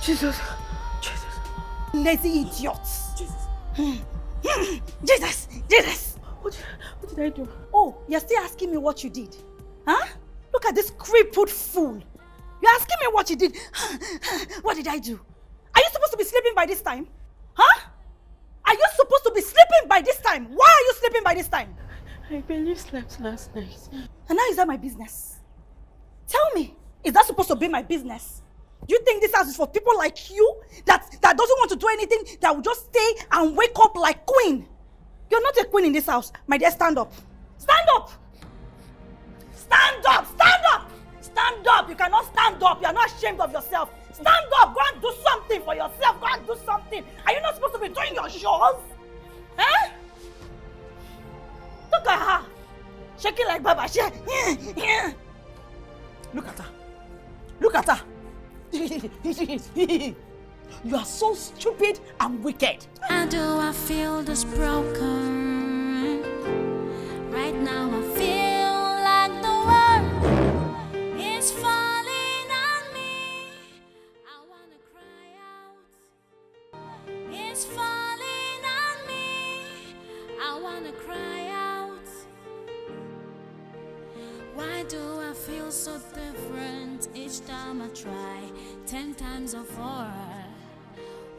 Jesus. Lazy idiots. Jesus. Jesus. What did I do? Oh, you're still asking me what you did? Huh? Look at this crippled fool. You're asking me what you did. What did I do? Are you supposed to be sleeping by this time? Huh? Are you supposed to be sleeping by this time? Why are you sleeping by this time? I barely slept last night. And now is that my business? Tell me, is that supposed to be my business? Do you think this house is for people like you that doesn't want to do anything, that will just stay and wake up like queen? You're not a queen in this house. My dear, stand up. Stand up! Stand up! Stand up! Stand up! You cannot stand up. You are not ashamed of yourself. Stand up! Go and do something for yourself. Go and do something. Are you not supposed to be doing your chores? Eh? Look at her. Shaking like Baba. Look at her. Look at her. You are so stupid and wicked. How do I feel this broken? Right now I feel like the world is falling on me. I wanna cry out. It's falling on me. I wanna cry out. Why do I feel so different each time I try? 10 times or 4.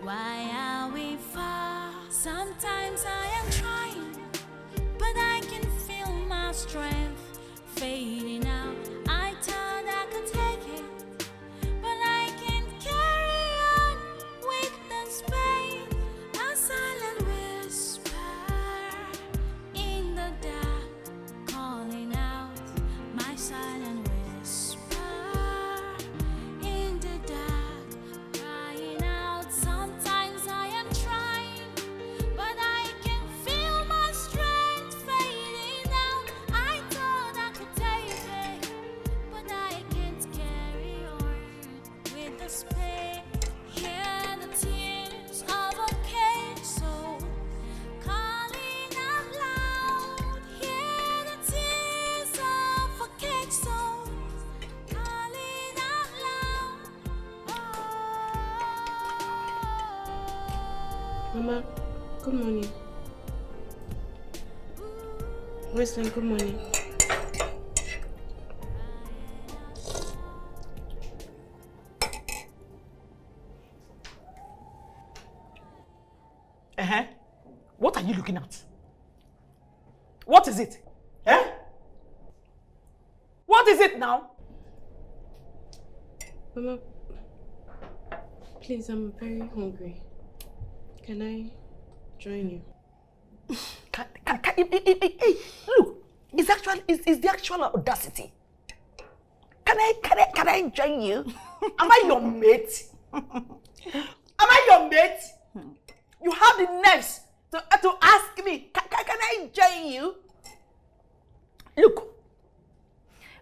Why are we far? Sometimes I am trying, but I can feel my strength fading out. I thought I could take it, but I can't carry on with this pain. A silent whisper in the dark, calling out. My silent whisper in the dark, crying out. Sometimes I am trying, but I can feel my strength fading out. I thought I could take it, but I can't carry on with this pain. Hear the tears of a caged soul calling out loud. Hear the tears of a caged soul calling out loud. Mama, good morning. Wisdom, good morning. What are you looking at? What is it? Eh? What is it now? Mama, please, I'm very hungry. Can I join you? Hey, look, it's the actual audacity. Can I join you? Am I your mate? Am I your mate? You have the nerves to ask me, can I join you? Look,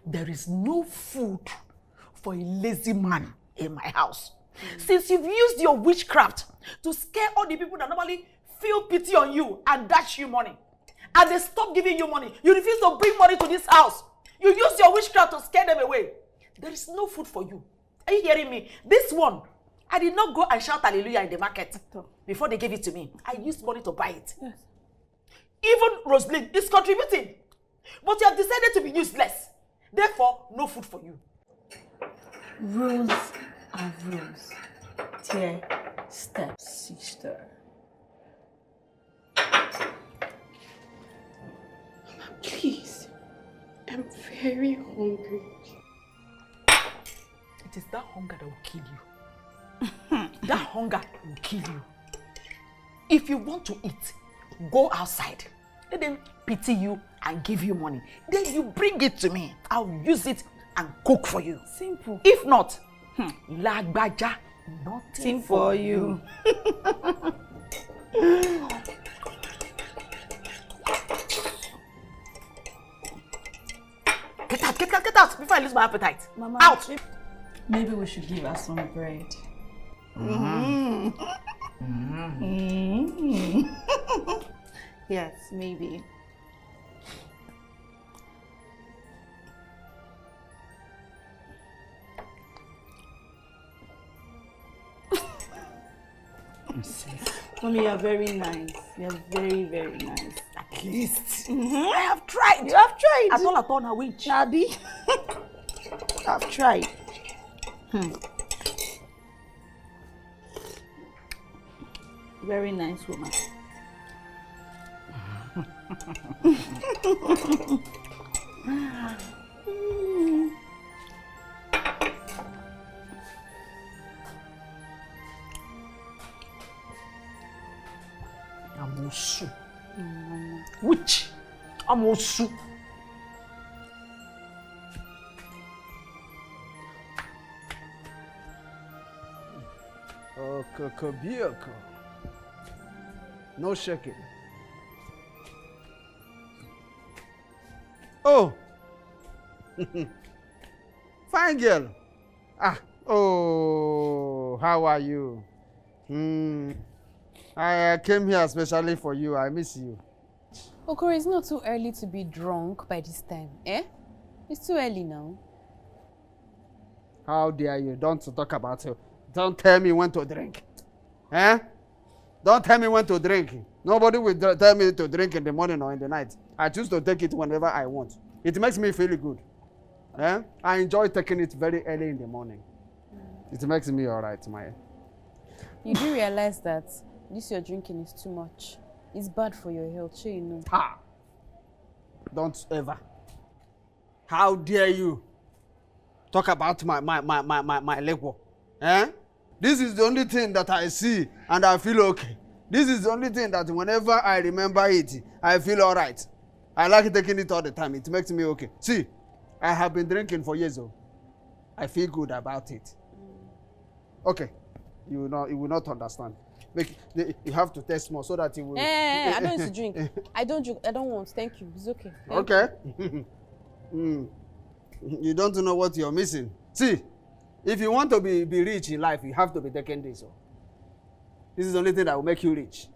there is no food for a lazy man in my house. Since you've used your witchcraft to scare all the people that normally feel pity on you and dash you money, and they stop giving you money, you refuse to bring money to this house. You use your witchcraft to scare them away. There is no food for you. Are you hearing me? This one, I did not go and shout hallelujah in the market before they gave it to me. I used money to buy it. Yes. Even Rosalind is contributing. But you have decided to be useless. Therefore, no food for you. Rules are rules. Dear stepsister. Mama, please. I'm very hungry. It is that hunger that will kill you. That hunger will kill you. If you want to eat, go outside. Let them pity you and give you money. Then you bring it to me. I'll use it and cook for you. Simple. If not, lagbaja, nothing for you. Get out before I lose my appetite. Mama, out. Maybe we should give her some bread. Yes, maybe. Mommy, you're very nice. You're very, very nice. At least. I have tried. You have tried. I thought I thought a witch. Nabi. I've tried. Very nice woman. Amosu. Witch. Amosu. Oh, Kokobioko. No shaking. Oh. Fine girl. Oh, how are you? I came here especially for you. I miss you. Okoro, it's not too early to be drunk by this time, eh? It's too early now. How dare you? Don't talk about it. Don't tell me when to drink. Eh? Don't tell me when to drink. Nobody will tell me to drink in the morning or in the night. I choose to take it whenever I want. It makes me feel good. Eh? I enjoy taking it very early in the morning. It makes me all right, Maya. You do realize that this you're drinking is too much. It's bad for your health, sure you know. Ha! Don't ever. How dare you talk about my Lego? Eh? This is the only thing that I see and I feel okay. This is the only thing that whenever I remember it, I feel all right. I like taking it all the time. It makes me okay. See, I have been drinking for years. I feel good about it. Okay. You will not understand. You have to taste more so that you will. I don't need to drink. I don't drink. I don't want. Thank you. It's okay. Okay. You don't know what you're missing. See, if you want to be rich in life, you have to be taking this. This is the only thing that will make you rich.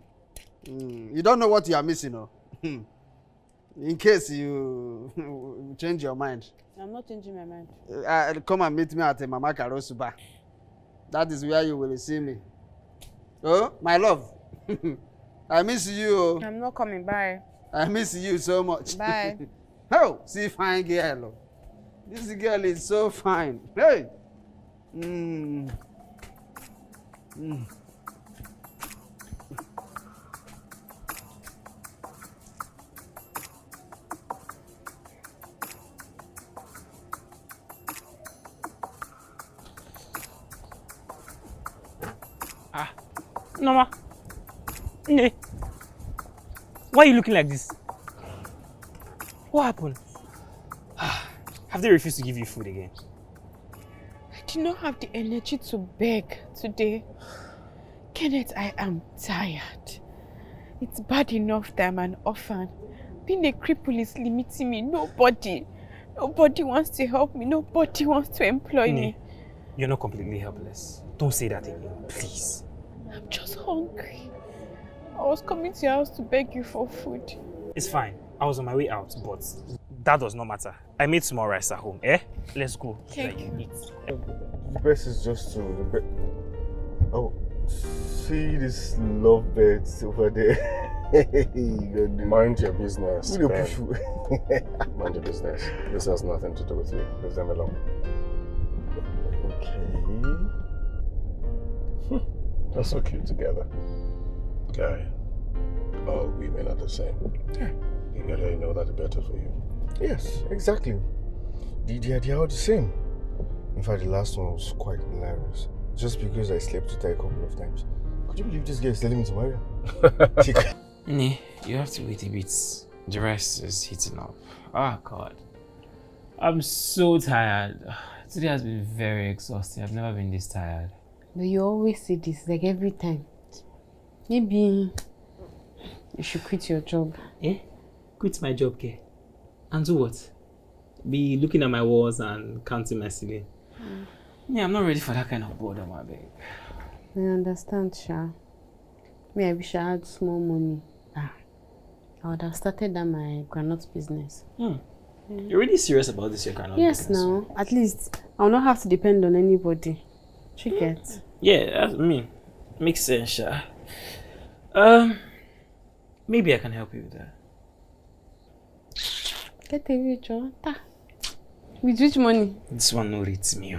You don't know what you are missing. In case you change your mind. I'm not changing my mind. Come and meet me at Mama Karosu bar. That is where you will see me. Oh, my love. I miss you. I'm not coming. Bye. I miss you so much. Bye. Oh, see, fine girl. This girl is so fine. Hey. Norma. Why are you looking like this? What happened? Have they refused to give you food again? I do not have the energy to beg today. Kenneth, I am tired. It's bad enough that I'm an orphan. Being a cripple is limiting me. Nobody wants to help me. Nobody wants to employ me. You're not completely helpless. Don't say that again, please. I'm just hungry. I was coming to your house to beg you for food. It's fine. I was on my way out, but that does not matter. I made small rice at home, eh? Let's go. Thank you. The best is just to... Oh, see these lovebirds over there. Mind your business. Ben. Mind your business. This has nothing to do with you. Leave them alone. Okay. They're so cute together. Guy, all women are the same. Yeah. The earlier you know that, the better for you. Yes, exactly. They're all the same. In fact, the last one was quite hilarious. Just because I slept with her a couple of times. Could you believe this girl is telling me to marry her? Nee, you have to wait a bit. The rice is heating up. Oh God. I'm so tired. Today has been very exhausting. I've never been this tired. But you always say this, like every time. Maybe you should quit your job. Eh? Quit my job, Ke? And do what? Be looking at my walls and counting my ceiling. Yeah, I'm not ready for that kind of boredom, my babe. I understand, Sha. Me, I wish I had small money. I would have started that my granite business. You're really serious about this, your granite Yes, business? now. At least I'll not have to depend on anybody. She gets. Yeah, I mean, makes sense, Sha. Maybe I can help you with that. Get away, John. With which money? This one no reads me.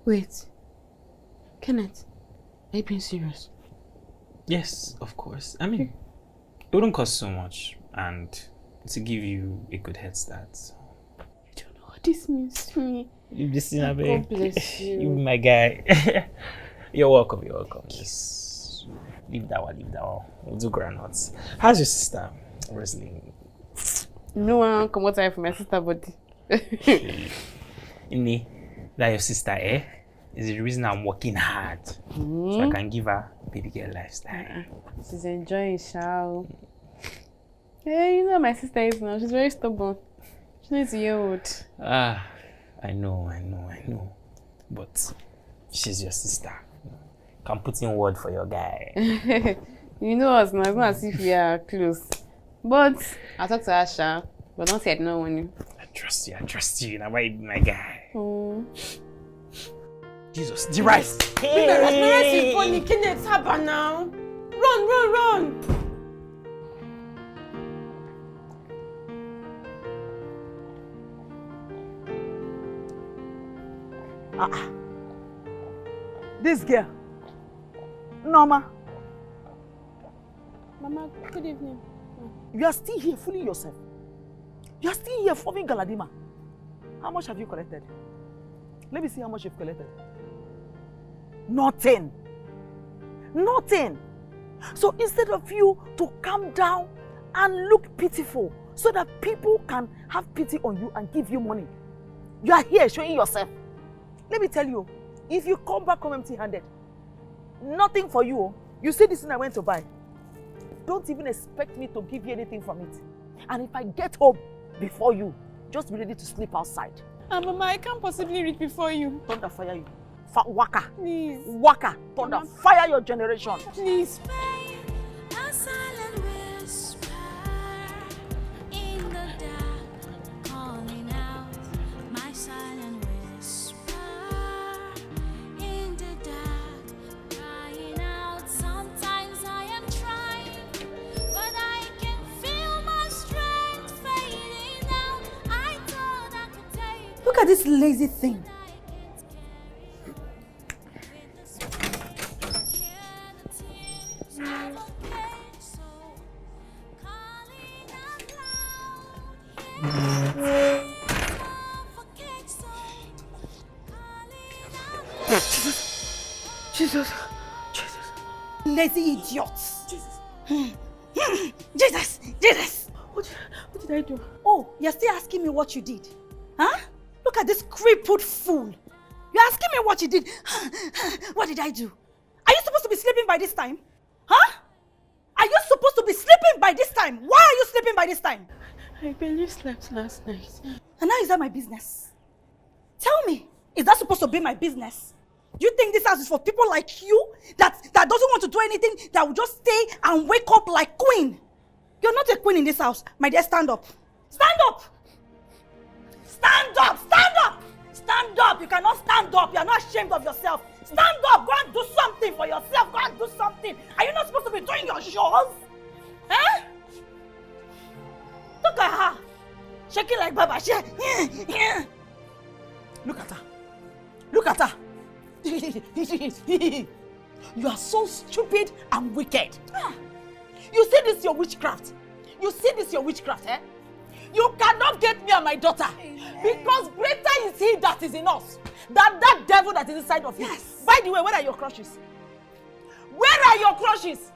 Wait. Kenneth, are you being serious? Yes, of course. I mean, it wouldn't cost so much, and to give you a good head start. You don't know what this means to me. You listen, God bless you. You my guy. You're welcome, you're welcome. Just leave that one. We'll do granules. How's your sister, wrestling? No one come out from my sister body. Inni, that your sister, eh? Is the reason I'm working hard. So I can give her baby girl lifestyle. She's enjoying Shao. Yeah, you know my sister is now. She's very stubborn. She needs a year old. I know. But she's your sister. Can put in word for your guy. You know us now, it's not as if we are close. But I'll talk to Asha. But don't say I did not want you. I trust you. Now why be my guy? Jesus, the rice. Hey. The rice is funny. Kenneth, haba now. Run. This girl, Norma. Mama, good evening. You are still here fooling yourself. You are still here forming Galadima. How much have you collected? Let me see how much you've collected. Nothing. So instead of you to calm down and look pitiful so that people can have pity on you and give you money, you are here showing yourself. Let me tell you, if you come back home empty-handed, nothing for you. You see this thing I went to buy. Don't even expect me to give you anything from it. And if I get home before you, just be ready to sleep outside. Mama, I can't possibly reach before you. Thunder fire you. Waka. Please. Waka. Thunder fire your generation. Please. A silent whisper in the dark, calling out. My silent whisper in the dark, crying out. Sometimes I am trying, but I can feel my strength fading out. I thought I could take. Look at this lazy thing. Jesus. Lazy idiots. Jesus. What did I do? Oh, you're still asking me what you did? Huh? Look at this crippled fool. You're asking me what you did. What did I do? Are you supposed to be sleeping by this time? Huh? Are you supposed to be sleeping by this time? Why are you sleeping by this time? I barely slept last night. And now is that my business? Tell me, is that supposed to be my business? Do you think this house is for people like you that doesn't want to do anything, that will just stay and wake up like queen? You're not a queen in this house. My dear, stand up. Stand up! Stand up! Stand up! Stand up! You cannot stand up. You're not ashamed of yourself. Stand up! Go and do something for yourself. Go and do something. Are you not supposed to be doing your chores? Huh? Look at her. Shaking like Baba. Look at her. Look at her. You are so stupid and wicked. You see this your witchcraft? You see this your witchcraft, eh? You cannot get me and my daughter. Because greater is he that is in us than that devil that is inside of you. Yes. By the way, where are your crushes? Where are your crushes?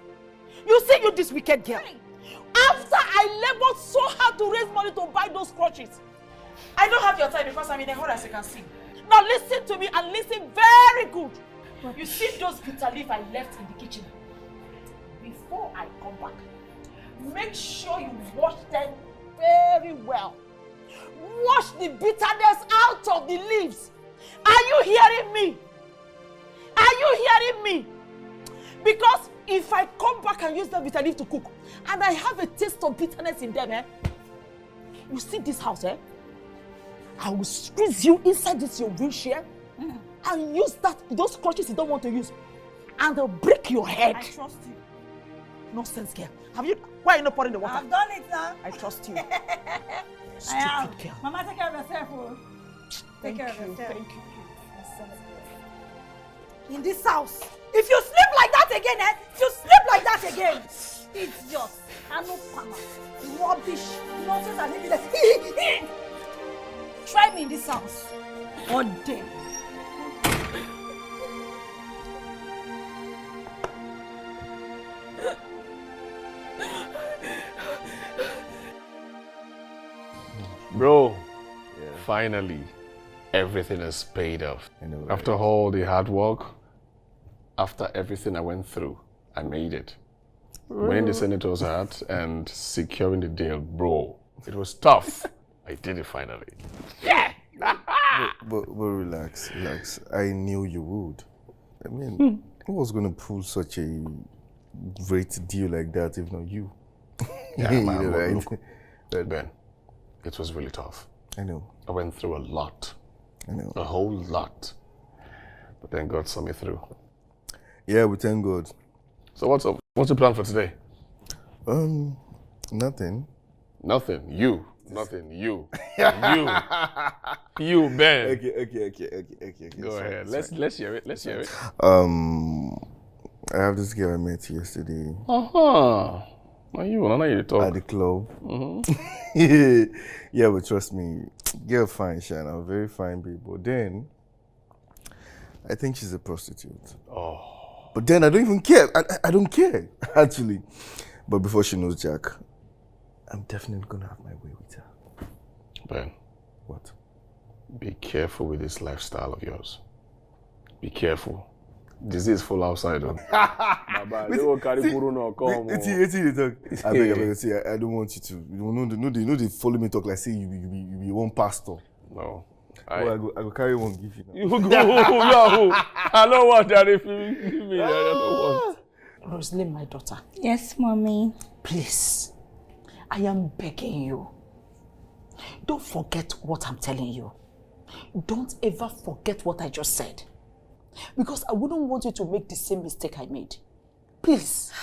You see you this wicked girl. After I labored so hard to raise money to buy those crutches, I don't have your time because I'm in a hurry, as you can see. Now listen to me and listen very good. You see those bitter leaf I left in the kitchen? Before I come back, make sure you wash them very well. Wash the bitterness out of the leaves. Are you hearing me? Are you hearing me? Because if I come back and use that bitter leaf to cook, and I have a taste of bitterness in them, you see this house, I will squeeze you inside this your wheelchair and use those crutches you don't want to use. and they'll break your head. I trust you. Nonsense, girl. Why are you not pouring the water? I've done it now. I trust you. I have. Girl. Mama, take care of yourself. Oh. Take care of yourself. Thank you. In this house, if you sleep like that again, if you sleep like that again, it's yours. I know Pama. Rubbish. Nonsense and everything. Try me in this house. Or damn. Bro, finally, everything is paid off. After all the hard work, after everything I went through, I made it. Winning the senator's hat and securing the deal, bro. It was tough. I did it finally. Yeah! but relax. I knew you would. I mean, who was going to pull such a great deal like that if not you? Yeah, man, right? Look, Ben, it was really tough. I know. I went through a lot. I know. A whole lot. But then God saw me through. Yeah, we thank God. So what's up? What's the plan for today? Nothing. Nothing. You. Nothing. You. You, Ben. Okay. Go ahead. Let's hear it. Let's hear it. I have this girl I met yesterday. Are you? I know you talk. At the club. Yeah, but trust me, girl fine, Shana, very fine babe. But then, I think she's a prostitute. Oh. But then I don't even care. I don't care, actually. But before she knows Jack, I'm definitely gonna have my way with her. Ben. What? Be careful with this lifestyle of yours. Be careful. Disease full outside. Baba, they will carry Puru come. I beg, see, I don't want you to. You know they follow me talk like say you be one pastor. No. I go carry one give you now. You go. I don't want that if you give me. I don't want. Rosalind, my daughter. Yes, mommy. Please, I am begging you. Don't forget what I'm telling you. Don't ever forget what I just said. Because I wouldn't want you to make the same mistake I made. Please.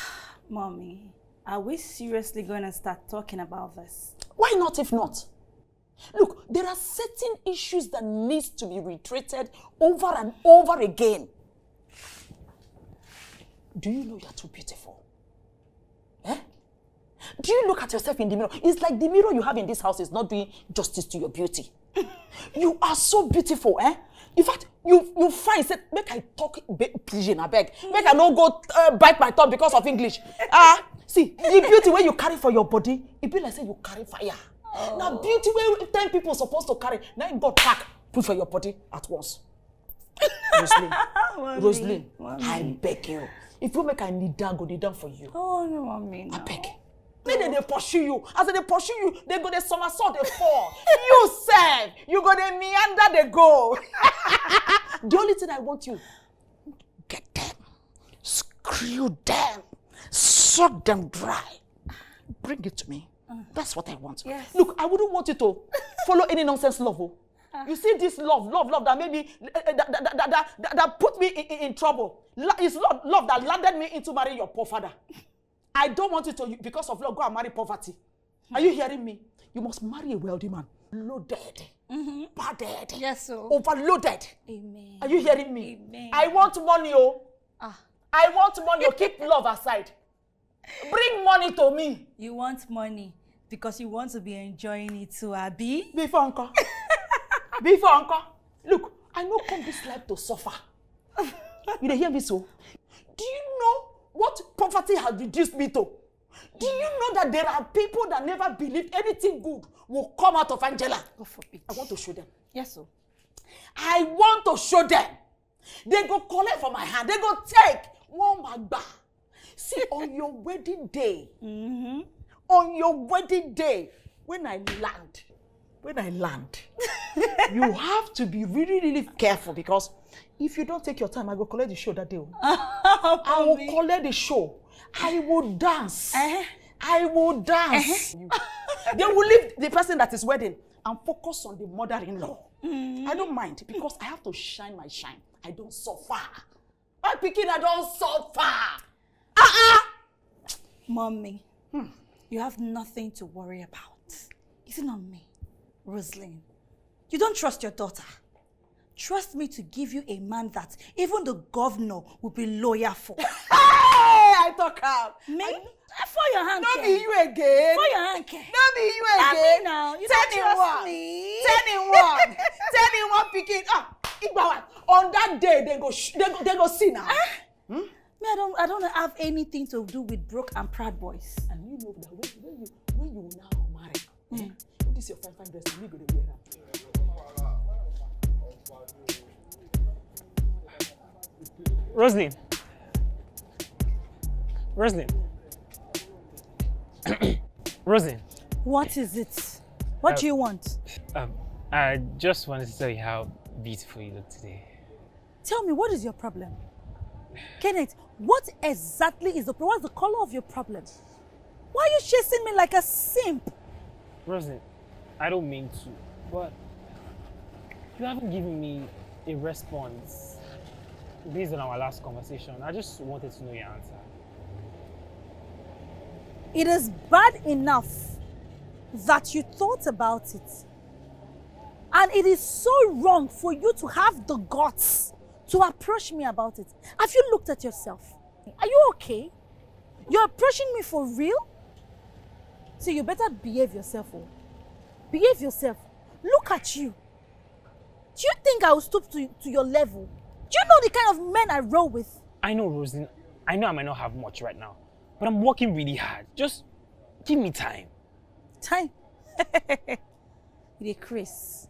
Mommy, are we seriously going to start talking about this? Why not if not? Look, there are certain issues that needs to be reiterated over and over again. Do you know you're too beautiful? Eh? Do you look at yourself in the mirror? It's like the mirror you have in this house is not doing justice to your beauty. You are so beautiful, eh? In fact, you find, say, make I talk pidgin, I beg. Make I not go bite my tongue because of English. See, the beauty where you carry for your body, it be like say you carry fire. Oh. Now, beauty where 10 people supposed to carry, now you got pack, put for your body at once. Rosalind, I beg you. If you make I kneel down, go kneel down for you. Oh, no, mommy, no. I beg. Maybe they pursue you. As they pursue you, they go, they somersault, they fall. You serve. You go, they meander, they go. The only thing I want you, get them, screw them, suck them dry. Bring it to me. That's what I want. Yes. Look, I wouldn't want you to follow any nonsense love. You see this love that maybe that put me in trouble. It's love that landed me into marrying your poor father. I don't want you to, because of love, go and marry poverty. Are you hearing me? You must marry a wealthy man. Loaded. Padded. Yes, sir. Overloaded. Amen. Are you hearing me? Amen. I want money, oh. I want money, oh. Keep love aside. Bring money to me. You want money because you want to be enjoying it too, Abby? Before uncle. Before uncle. Look, I know come this life to suffer. You hear me so? Do you know what poverty has reduced me to? Do you know that there are people that never believed anything good will come out of Angela? God forbid. I want to show them. Yes, sir. I want to show them. They go collect from my hand. They go take one magba. See, on your wedding day, on your wedding day, when I land, you have to be really, really careful because if you don't take your time, I will collect the show that day. I will collect the show. I will dance. I will dance. They will leave the person that is wedding and focus on the mother-in-law. I don't mind because I have to shine my shine. I don't suffer. My pikin I don't suffer. Mommy, you have nothing to worry about. Is it not me, Rosalind? You don't trust your daughter. Trust me to give you a man that even the governor will be loyal for. Hey, I talk out. Me? For your hand. Don't be you again. For your hand. Don't be you again. Now. You 10 don't in trust 1. me. 10 in 1. 10 in 1 pikin. Igbawa. On that day they go see now. Me, I don't have anything to do with broke and proud boys. And you know that when you now marry, this your fine dress, and you go to wear that. Roslyn. Roslyn. What is it? What do you want? I just wanted to tell you how beautiful you look today. Tell me, what is your problem? Kenneth, what exactly is the problem? What's the color of your problem? Why are you chasing me like a simp? Roslyn, I don't mean to, but you haven't given me a response based on our last conversation. I just wanted to know your answer. It is bad enough that you thought about it. And it is so wrong for you to have the guts to approach me about it. Have you looked at yourself? Are you okay? You're approaching me for real? So you better behave yourself. Oh. Behave yourself. Look at you. Do you think I will stoop to your level? Do you know the kind of men I roll with? I know, Roslyn. I know I might not have much right now, but I'm working really hard. Just give me time. Time? You're Chris.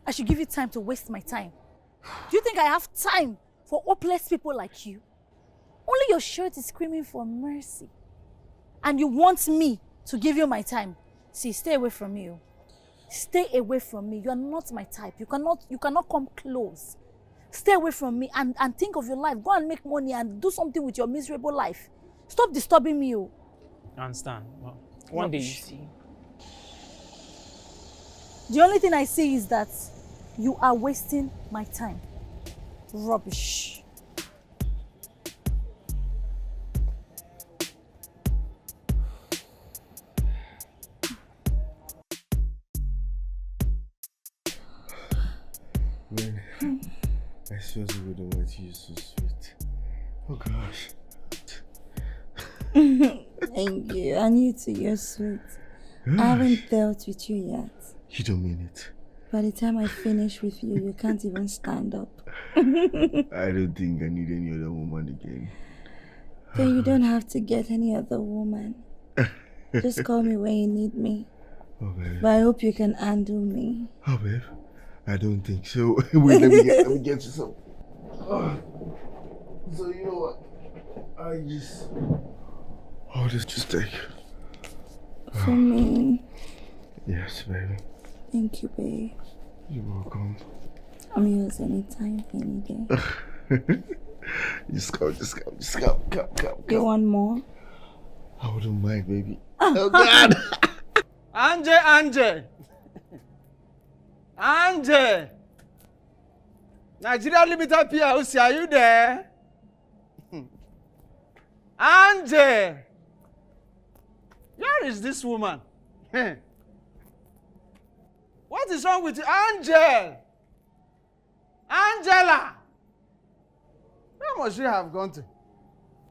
I should give you time to waste my time. Do you think I have time for hopeless people like you? Only your shirt is screaming for mercy. And you want me to give you my time. See, stay away from me. Stay away from me. You are not my type. You cannot come close. Stay away from me and think of your life. Go and make money and do something with your miserable life. Stop disturbing me. I understand. Well, one day you see. The only thing I see is that you are wasting my time. Rubbish. Man, I swear to God, the white tea is so sweet. Oh gosh. Thank you. And you too, you're sweet. I haven't dealt with you yet. You don't mean it. By the time I finish with you, you can't even stand up. I don't think I need any other woman again. Then you don't have to get any other woman. Just call me when you need me. Oh, babe. But I hope you can handle me. Oh, babe. I don't think so. Wait, let me get you some. So you know what? I'll just take. For me. Yes, baby. Thank you, babe. You're welcome. I'm yours anytime, any day. Just come. You want more? I wouldn't mind, baby. Oh, God! Anje! Nigeria Limited PLC, are you there? Anje! Where is this woman? What is wrong with you? Angela! Where must she have gone to?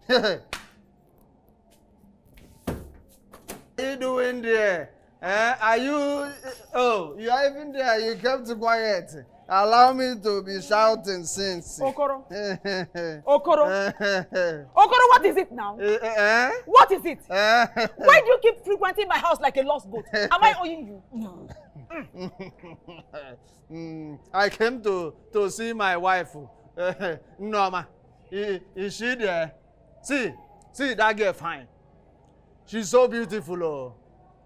What are you doing there? Are you... Oh, you are even there. You kept quiet. Allow me to be shouting since. Okoro. Okoro, what is it now? What is it? Why do you keep frequenting my house like a lost goat? Am I owing you? No. I came to see my wife, Norma. Is she there? See that girl fine. She's so beautiful. Oh.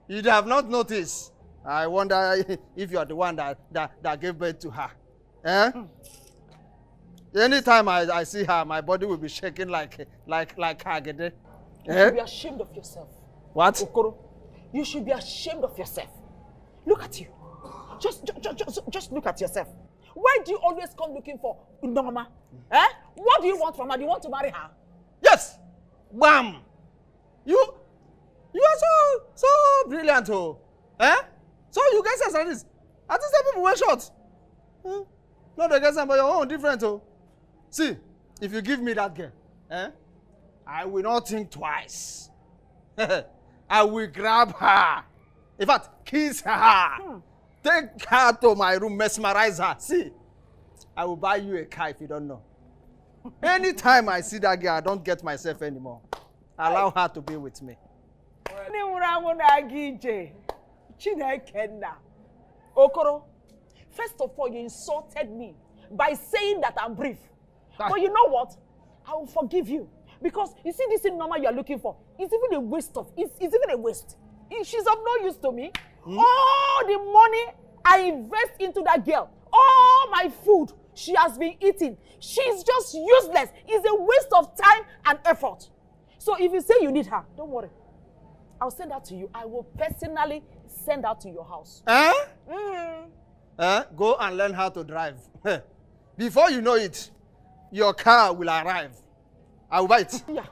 You'd have not noticed. I wonder if you are the one that gave birth to her. Anytime I see her, my body will be shaking like Hagede. You should be ashamed of yourself. What? Okoro, you should be ashamed of yourself. Look at you. Just look at yourself. Why do you always come looking for Norma? Eh? What do you want from her? Do you want to marry her? Yes! Bam! You are so brilliant, oh. Eh? So you get sense like this. I think some people were short. Not the guess, but your own different, oh. See, if you give me that girl, I will not think twice. I will grab her. In fact, kiss her. Take her to my room, mesmerize her. See, I will buy you a car if you don't know. Anytime I see that girl, I don't get myself anymore. Allow her to be with me. Okoro, first of all, you insulted me by saying that I'm brief. But you know what? I will forgive you. Because you see this Norma you are looking for, it's even a waste of, it's even a waste. She's of no use to me. All the money I invest into that girl, all my food she has been eating, she's just useless. It's a waste of time and effort. So if you say you need her, don't worry. I'll send her to you. I will personally send her to your house. Go and learn how to drive. Before you know it, your car will arrive. I will buy it. Yeah.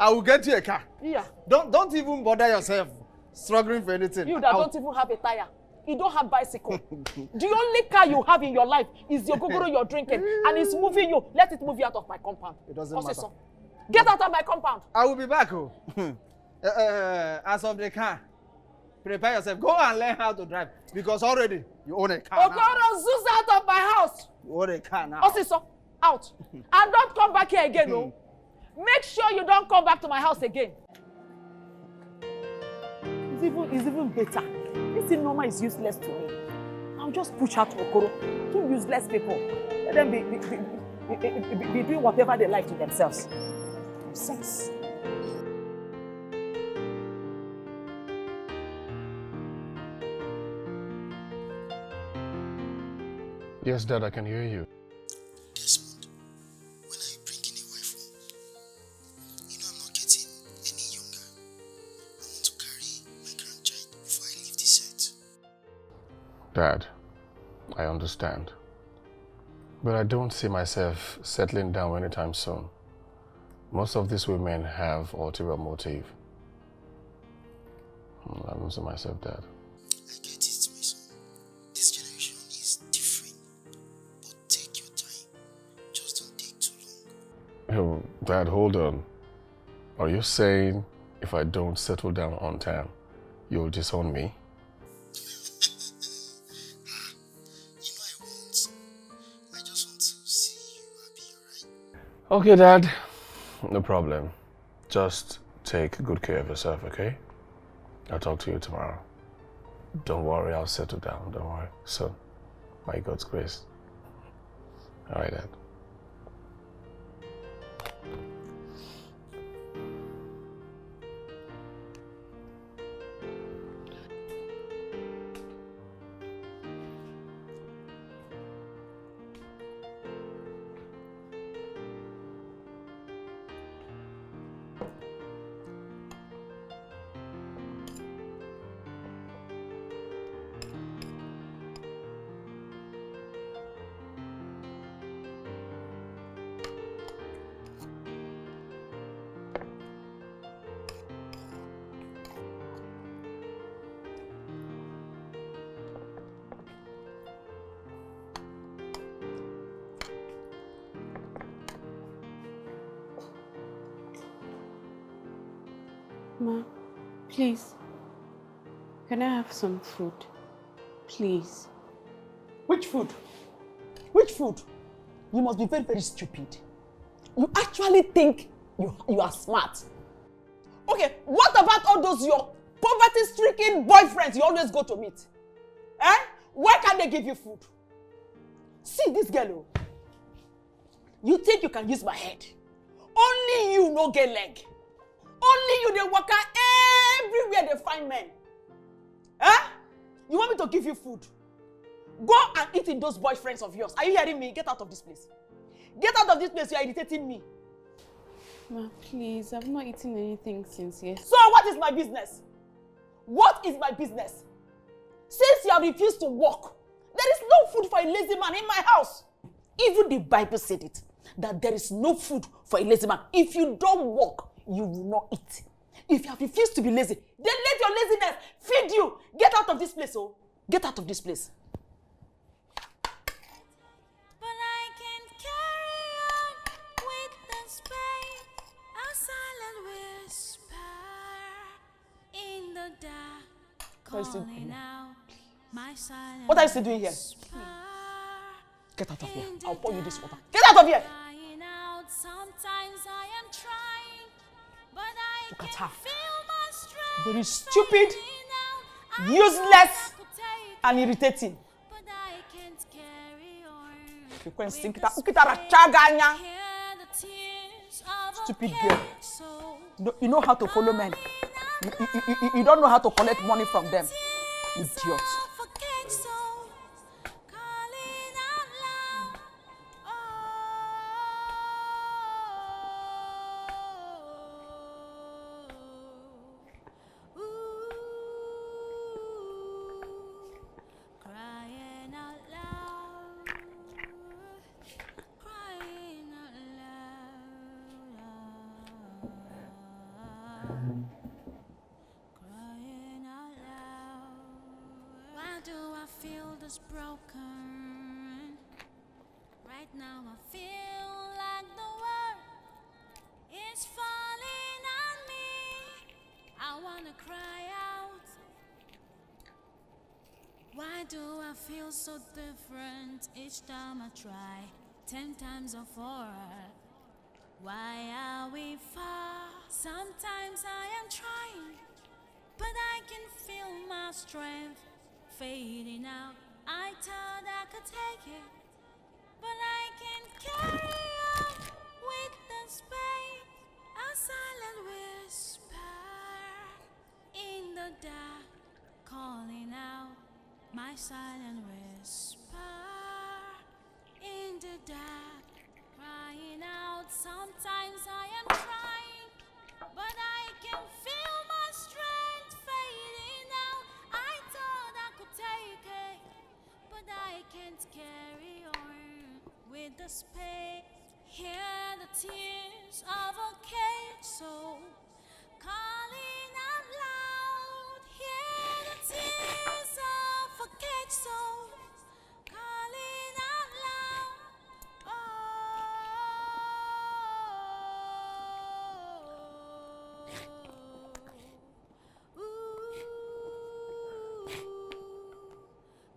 I will get you a car. Yeah. Don't even bother yourself struggling for anything. You that don't even have a tire. You don't have bicycle. The only car you have in your life is your gogoro you're drinking and it's moving you. Let it move you out of my compound. It doesn't matter. So. Get out of my compound. I will be back. As of the car, prepare yourself. Go and learn how to drive because already you own a car now. Okoro, zoos out of my house. You own a car now. So, out. And don't come back here again, no. Make sure you don't come back to my house again. It's even better. This Norma is useless to me. I'll just push her to Okoro. Two useless people. Let them be doing whatever they like to themselves. Sense. Yes, Dad, I can hear you. Desmond, when are you bringing a wife home? You know I'm not getting any younger. I want to carry my grandchild before I leave this earth. Dad, I understand. But I don't see myself settling down anytime soon. Most of these women have ulterior motive. I don't see myself, Dad. I get it, my son. This generation is different. But take your time. Just don't take too long. Oh, Dad, hold on. Are you saying if I don't settle down on time, you'll disown me? You know I won't. I just want to see you happy, alright? Okay, Dad. No problem. Just take good care of yourself, okay? I'll talk to you tomorrow. Don't worry, I'll settle down. Don't worry. So, by God's grace. All right, Dad. Ma, please. Can I have some food? Please. Which food? Which food? You must be very, very stupid. You actually think you are smart. Okay, what about all those your poverty-stricken boyfriends you always go to meet? Why can't they give you food? See this girl. You think you can use my head? Only you no get leg. Only you they walk out everywhere they find men. You want me to give you food? Go and eat in those boyfriends of yours. Are you hearing me? Get out of this place. Get out of this place. You are irritating me. Ma, please. I've not eaten anything since yesterday. So what is my business? What is my business? Since you have refused to work, There is no food for a lazy man in my house. Even the Bible said it, that there is no food for a lazy man. If you don't work, you will not eat. If you have refused to be lazy, then let your laziness feed you. Get out of this place, oh. Get out of this place. But I can't carry on with this pain. A silent whisper in the dark, calling out my silent. What are you still doing here? whisper. Get out of here. In the I'll pour you this dark, water. Get out of here. crying out. Sometimes I am trying, but I Look at can her. feel my strength. Very stupid, fading out. I useless, thought I could take and it, irritating. but I can't carry on. You can't With sink the it. Chaganya. Hear the tears of a Stupid girl. caged soul. You know how to follow men. You don't know how to collect money from them. Idiot. Of a caged soul, calling out loud. Crying out loud, crying out loud, crying out loud. Why do I feel this broken? Right now I feel like the world is falling on me. I wanna cry out. Why do I feel so different each time I try? 10 times of horror. Why are we far? Sometimes I am trying, but I can feel my strength fading out. I thought I could take it, but I can't carry on with this pain. A silent whisper in the dark, calling out. My silent whisper in the dark, crying out. Sometimes I am trying, but I can feel my strength fading out. I thought I could take it, but I can't carry on with this pain. Hear the tears of a caged soul, calling out loud. Hear the tears of a caged soul, calling out loud.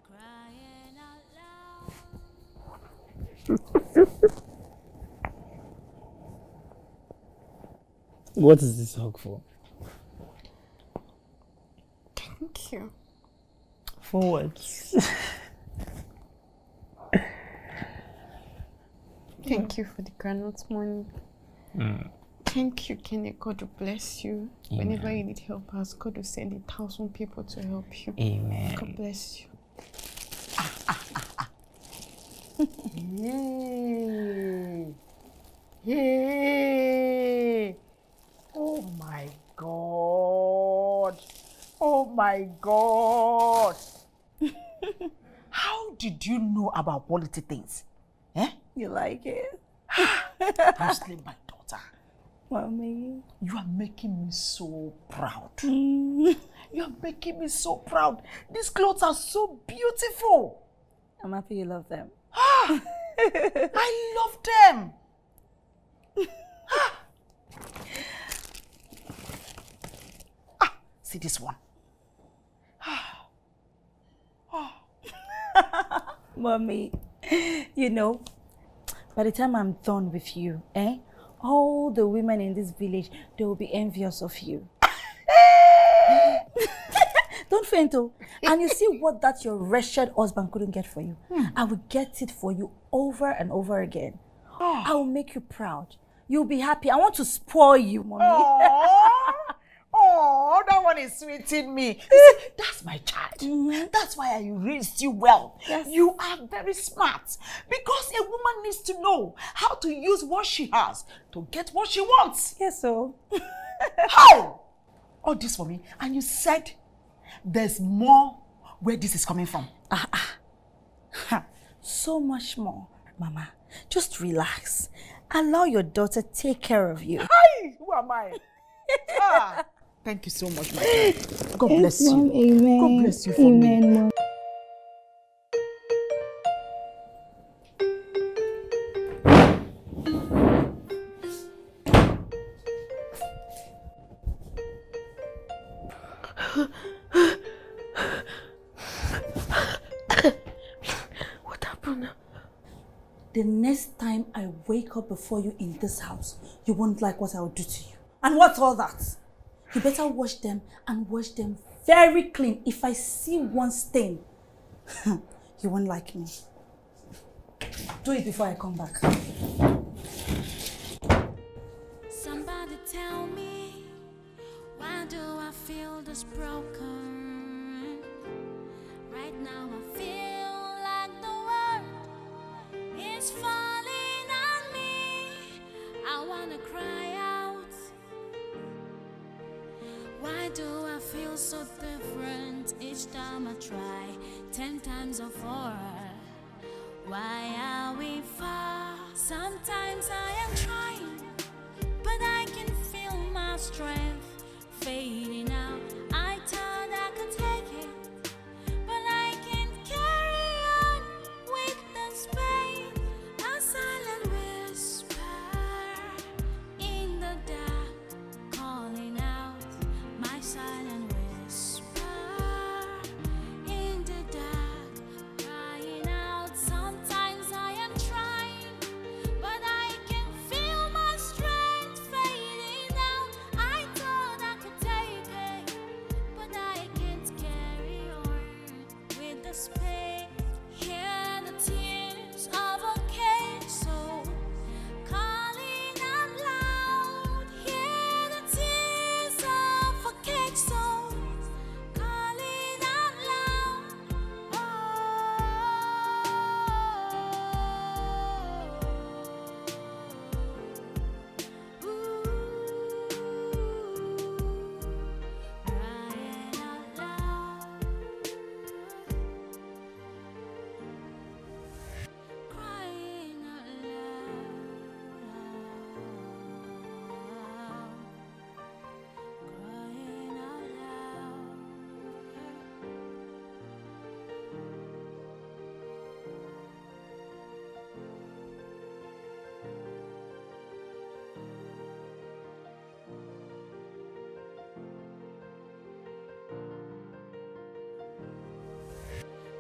Crying out loud. What is this hug for? Thank you. For what? Thank you for the granules money. Thank you, Kenny. God will bless you. Amen. Whenever you need help, ask God will send 1,000 people to help you. Amen. God bless you. Yay! Yay! Oh my God! Oh my God! How did you know about quality things? Eh? You like it? Mostly my daughter. Mommy. You are making me so proud. You are making me so proud. These clothes are so beautiful. I'm happy you love them. I love them. See this one. Mommy, you know, by the time I'm done with you, all the women in this village, they will be envious of you. Don't faint, oh. And you see what that your wretched husband couldn't get for you? I will get it for you over and over again. I will make you proud. You'll be happy. I want to spoil you, Mommy. Oh, that one is sweeting me. You see, that's my child. That's why I raised you well. Yes. You are very smart. Because a woman needs to know how to use what she has to get what she wants. Yes, so. How? All this for me. And you said there's more where this is coming from. So much more. Mama, just relax. Allow your daughter take care of you. Hi! Who am I? Thank you so much, my friend. God bless you. Mom, amen. God bless you for me. Mom. What happened? The next time I wake up before you in this house, you won't like what I will do to you. And what's all that? You better wash them and wash them very clean. If I see one stain, you won't like me. Do it before I come back. Somebody tell me, why do I feel this broken? Right now I feel like the world is falling on me. I wanna cry out. Why do I feel so different each time I try? 10 times of horror. Why are we far? Sometimes I am trying, but I can feel my strength fading out. I thought I could take it, but I can't carry on with this pain. A silent whisper in the dark, calling out. My silent whisper in the dark, crying out. Sometimes I am trying, but I can feel my strength fading out. I thought I could take it, but I can't carry on with this pain. Hear the tears of a caged soul calling out loud. Hear the tears of a caged soul calling out loud. Crying out loud. Crying out loud.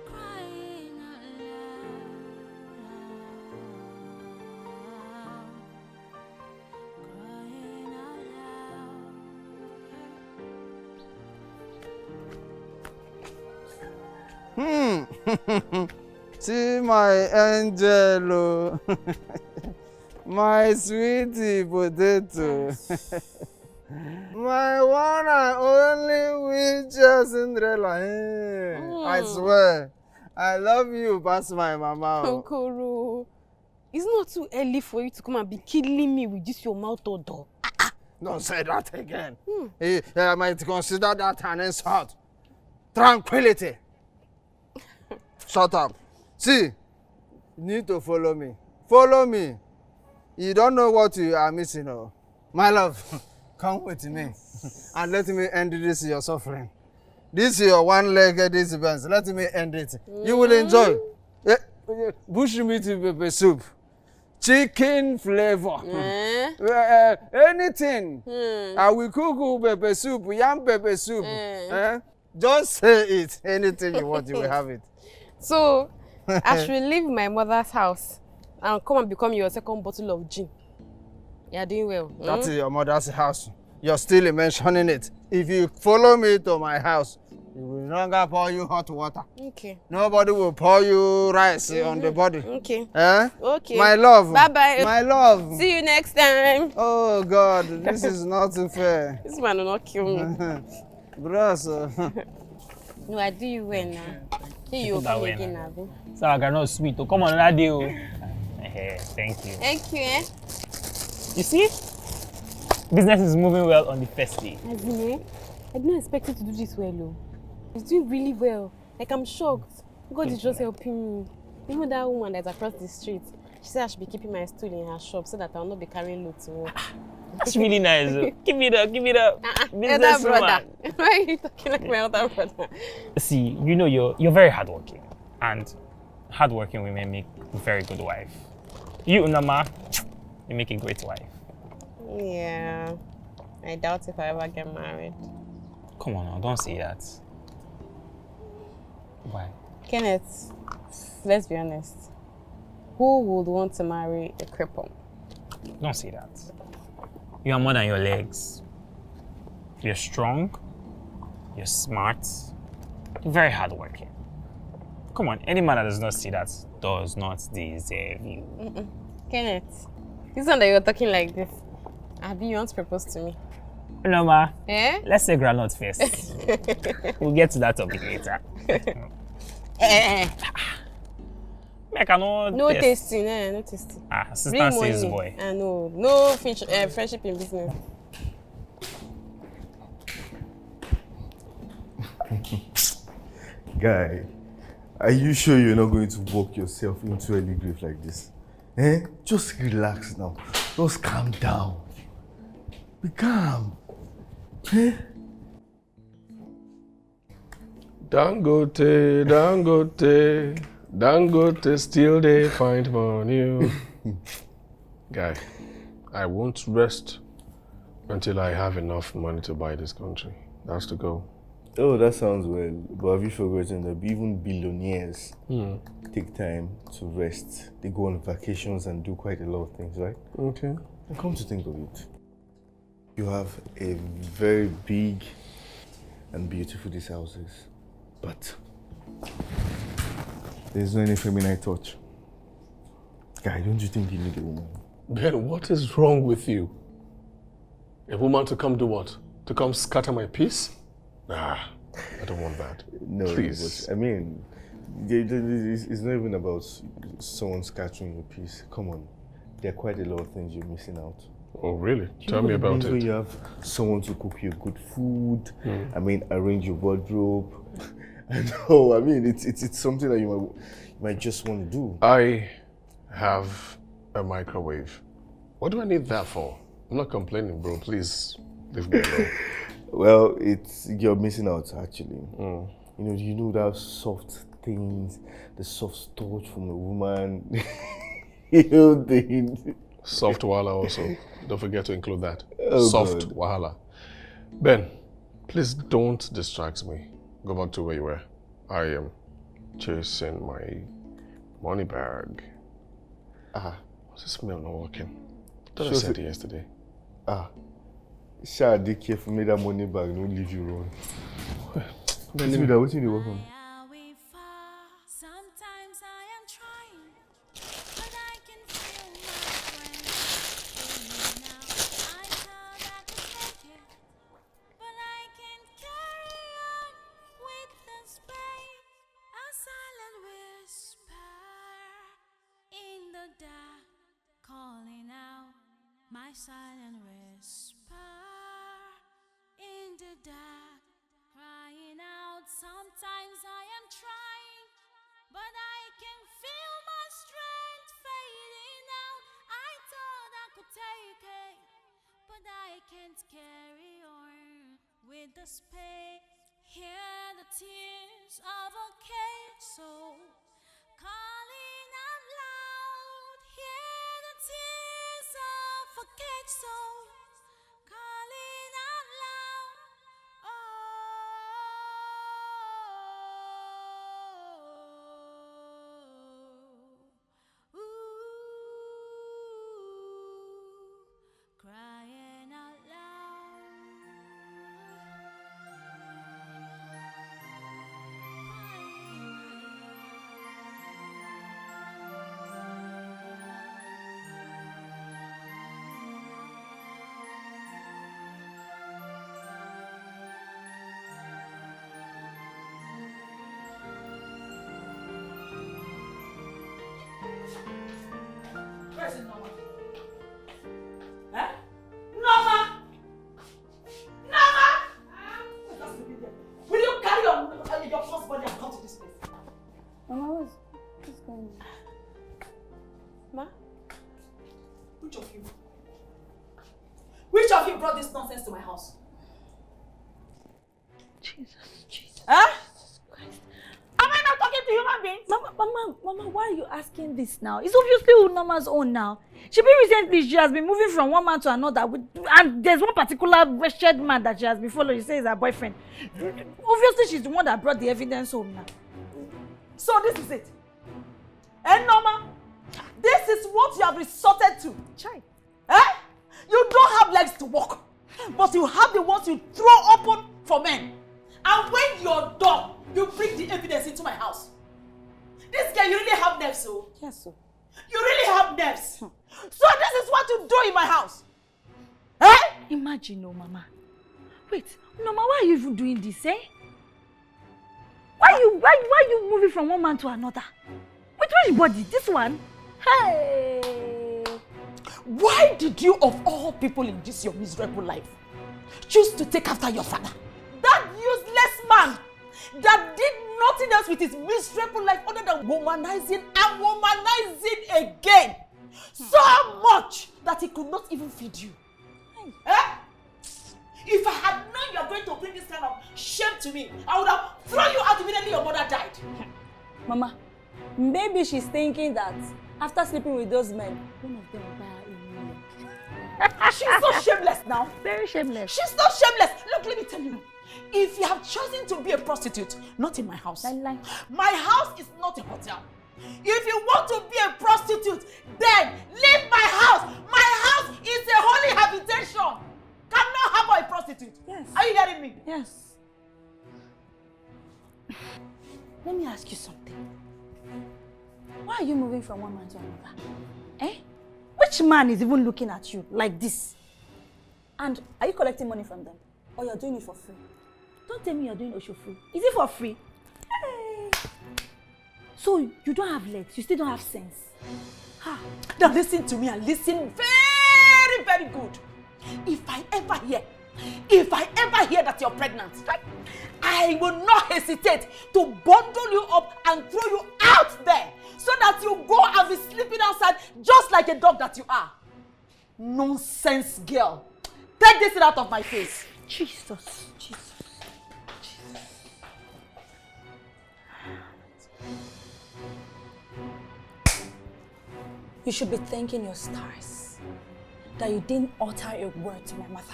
Crying out loud. Crying out loud. Crying out loud. See my angel, oh. My sweetie potato. My one and only witch Cinderella. I swear, I love you past my mama. Oh. Okoro, it's not too early for you to come and be killing me with this your mouth odor. Don't say that again. I might consider that an insult. Tranquility. Shut up. See, you need to follow me. Follow me. You don't know what you are missing. Oh. My love, come with me and let me end this your suffering. This is your one-legged event. Let me end it. You will enjoy. Bush meat pepper soup. Chicken flavor. Anything. I will cook pepper soup, yam pepper soup. Just say it. Anything you want, you will have it. So, I should leave my mother's house and come and become your second bottle of gin. You're doing well. That's your mother's house. You're still mentioning it. If you follow me to my house, we will no longer pour you hot water. Okay. Nobody will pour you rice on the body. Okay. Okay. My love. Bye-bye. My love. See you next time. Oh, God. This is not fair. This man will not kill me. Bros. No, I do you well now. Here you come again, Abby. So I cannot sweet. Oh, come on, another day. Thank you. Thank you, eh? You see? Business is moving well on the first day. I did not expect you to do this well, though. It's doing really well. Like, I'm shocked. God is just helping me. Even that woman that's across the street, she said I should be keeping my stool in her shop so that I'll not be carrying load to work. That's really nice. Give it up, give it up. Elder brother. Why are you talking like my elder brother? See, you know you're very hardworking, and hardworking women make a very good wife. You, Nama, you make a great wife. Yeah, I doubt if I ever get married. Come on now, don't say that. Why? Kenneth, let's be honest. Who would want to marry a cripple? Don't say that. You are more than your legs. You're strong. You're smart. You're very hardworking. Come on, any man that does not see that does not deserve you. Kenneth, this one that you're talking like this. Abi, you want to propose to me? No, ma. Eh? Let's say groundnut first. We'll get to that topic later. I cannot no test. tasting, no tasting. Assistant says boy. No friendship in business. Guy, are you sure you're not going to walk yourself into a grave like this? Eh? Just relax now. Just calm down. Be calm. Eh? Dangote, Dangote, Dangote, still they find money. Guy, I won't rest until I have enough money to buy this country. That's the goal. Oh, that sounds well. But have you forgotten that even billionaires take time to rest? They go on vacations and do quite a lot of things, right? Okay. And come to think of it, you have a very big and beautiful these houses, but there's no any feminine touch. Guy, don't you think you need a woman? Ben, what is wrong with you? A woman to come do what? To come scatter my peace? Nah, I don't want that. No, please. But, I mean, it's not even about someone scattering your peace. Come on, there are quite a lot of things you're missing out. Oh, really? Tell me about it. When you have someone to cook you good food, I mean, arrange your wardrobe. I know, I mean, it's something that you might just want to do. I have a microwave. What do I need that for? I'm not complaining, bro. Please, leave me alone. Well, you're missing out, actually. You know that soft things, the soft touch from a woman. Soft wahala also. Don't forget to include that. Oh, soft God. wahala. Ben, please don't distract me. Go back to where you were. I am chasing my money bag. What's the smell not working? Thought I said it yesterday. Sha, dey careful, make that money bag no leave you run. Ben, Tell me that, what you work on? Sometimes I am trying, but I can feel my friends now. I thought I could take it, but I can't carry on with this pain. A silent whisper in the dark, calling out my silent whisper in the dark, crying out. Sometimes I am trying, but I can feel my strength fading out. I thought I could take it, but I can't carry on with this pain. Hear the tears of a caged soul calling out loud. Hear the tears of a caged soul calling out loud. Crying out loud. going on? Ma? Which of you? Which of you brought this nonsense to my house? Jesus. Huh? Am I not talking to human beings? Mama, why are you asking this now? It's obviously Norma's own now. Recently she has been moving from one man to another, and there's one particular wretched man that she has been following. She says her boyfriend. Obviously she's the one that brought the evidence home now. So this is it. And Norma, this is what you have resorted to. Chai. Eh? You don't have legs to walk, but you have the ones you throw open for men. And when you're done, you bring the evidence into my house. This girl, you really have nerves, so. Yes, sir. You really have nerves. So this is what you do in my house. Eh? Imagine, no, Mama. Wait, Norma, why are you even doing this, eh? Why you moving from one man to another? Which body? This one? Hey! Why did you, of all people in this your miserable life, choose to take after your father? That useless man that did nothing else with his miserable life other than womanizing and womanizing again. So much that he could not even feed you. Eh? If I had known you are going to bring this kind of shame to me, I would have thrown you out immediately your mother died. Mama, maybe she's thinking that after sleeping with those men, one of them will buy her a new leg. She's so shameless now. Very shameless. She's not shameless. Look, let me tell you. If you have chosen to be a prostitute, not in my house. My house is not a hotel. If you want to be a prostitute, then leave my house. My house is a holy habitation. Cannot harbor a prostitute. Yes. Are you getting me? Yes. Let me ask you something. Why are you moving from one man to another? Eh? Which man is even looking at you like this? And are you collecting money from them? Or you're doing it for free? Don't tell me you're doing Osho free. Is it for free? Hey. So you don't have legs, you still don't have sense. Ha. Now listen to me and listen very, very good. If I ever hear that you're pregnant, I will not hesitate to bundle you up and throw you out there so that you go and be sleeping outside just like a dog that you are. Nonsense girl. Take this out of my face. Jesus. You should be thanking your stars that you didn't utter a word to my mother.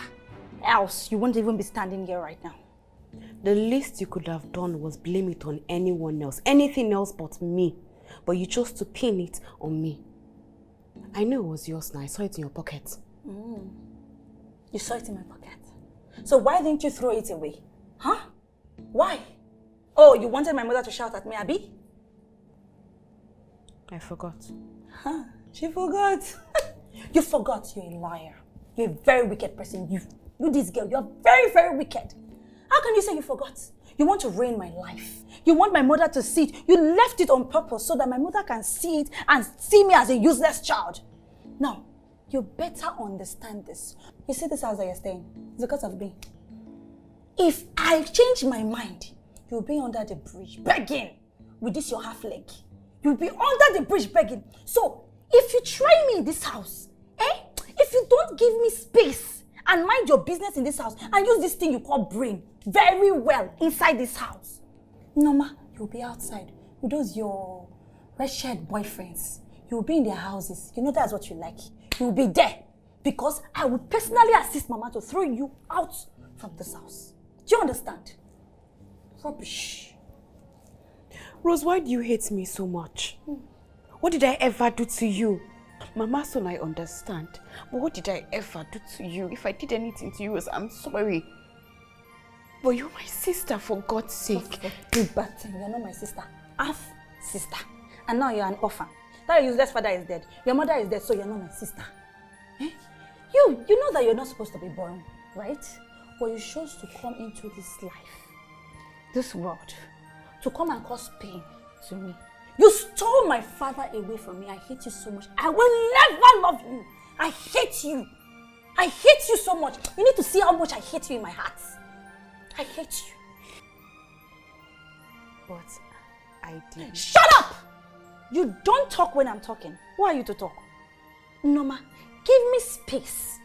Else, you won't even be standing here right now. The least you could have done was blame it on anyone else, anything else but me. But you chose to pin it on me. I knew it was yours now. I saw it in your pocket. You saw it in my pocket. So why didn't you throw it away? Huh? Why? Oh, you wanted my mother to shout at me, Abby? I forgot. Huh? She forgot. You forgot. You're a liar. You're a very wicked person. You this girl, you're very, very wicked. How can you say you forgot? You want to ruin my life. You want my mother to see it. You left it on purpose so that my mother can see it and see me as a useless child. Now, you better understand this. You see this house that you're staying? It's because of me. If I change my mind, you'll be under the bridge begging with this your half leg. You'll be under the bridge begging. So, if you try me in this house, if you don't give me space and mind your business in this house and use this thing you call brain very well inside this house, Norma, you'll be outside with those your wretched boyfriends. You'll be in their houses. You know that's what you like. You'll be there because I will personally assist Mama to throw you out from this house. Do you understand? Rubbish. Rose, why do you hate me so much? What did I ever do to you? Mama, son, I understand. But what did I ever do to you? If I did anything to you, I'm sorry. But you're my sister, for God's sake. You bad thing. You're not my sister. Half sister. And now you're an orphan. That useless father is dead. Your mother is dead, so you're not my sister. You know that you're not supposed to be born, right? But you chose to come into this life, this world, to come and cause pain to me. You stole my father away from me. I hate you so much. I will never love you. I hate you. I hate you so much. You need to see how much I hate you in my heart. I hate you. But I did. Shut up! You don't talk when I'm talking. Who are you to talk? Norma, give me space.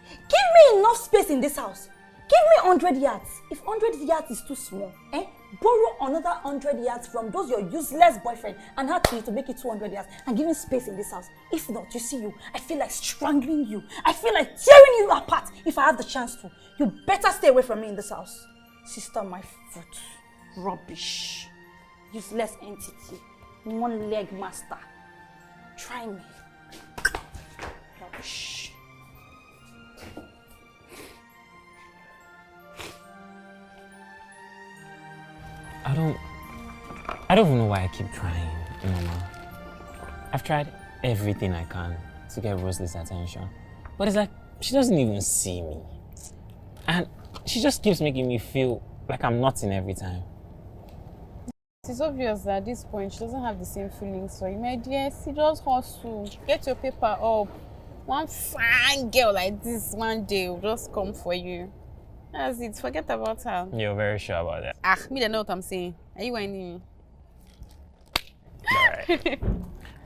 Give me enough space in this house. Give me 100 yards. If 100 yards is too small, borrow another 100 yards from those your useless boyfriend and her to make it 200 yards and give me space in this house. If not, you see you, I feel like strangling you. I feel like tearing you apart if I have the chance to. You better stay away from me in this house. Sister, my foot. Rubbish. Useless entity. One leg master. Try me. Rubbish. I don't even know why I keep trying, Mama. I've tried everything I can to get Rosalie's attention. But it's like, she doesn't even see me. And she just keeps making me feel like I'm nothing every time. It's obvious that at this point she doesn't have the same feelings for you. My dear, she just hustle. Get your paper up. One fine girl like this one day will just come for you. That's it. Forget about her. You're very sure about that. Me don't know what I'm saying. Are you whining me? Alright.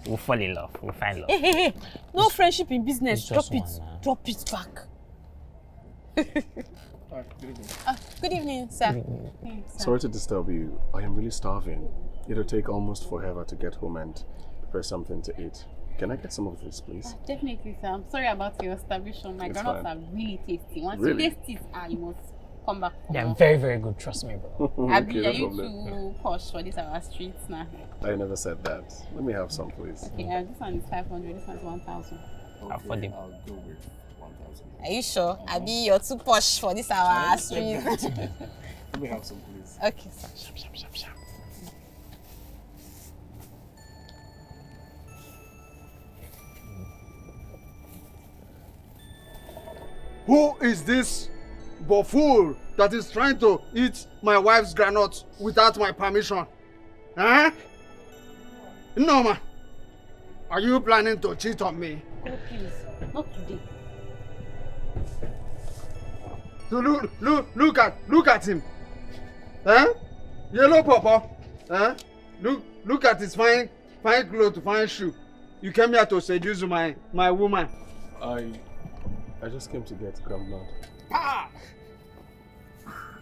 We'll fall in love. We'll find love. Hey. No friendship in business. Drop it. Drop it back. Good evening, sir. Good evening. Sorry to disturb you. I am really starving. It'll take almost forever to get home and prepare something to eat. Can I get some of this, please? Definitely, sir. I'm sorry about your starvation. My granules are really tasty. Once you taste it, you must come back. They're very, very good. Trust me, bro. Okay, are you too posh for this our streets now? I never said that. Let me have some, please. Okay, this one is 500. This one is 1,000. Okay, affordable. I'll go with 1,000. Are you sure? Abi, you're too posh for this our street. Let me have some, please. Okay, sir. Who is this buffoon that is trying to eat my wife's granules without my permission? Huh? Norma, are you planning to cheat on me? Oh, please, not today. So look at him. Huh? Yellow papa. Huh? Look at his fine clothes, fine shoe. You came here to seduce my woman. I just came to get groundnut. Ah!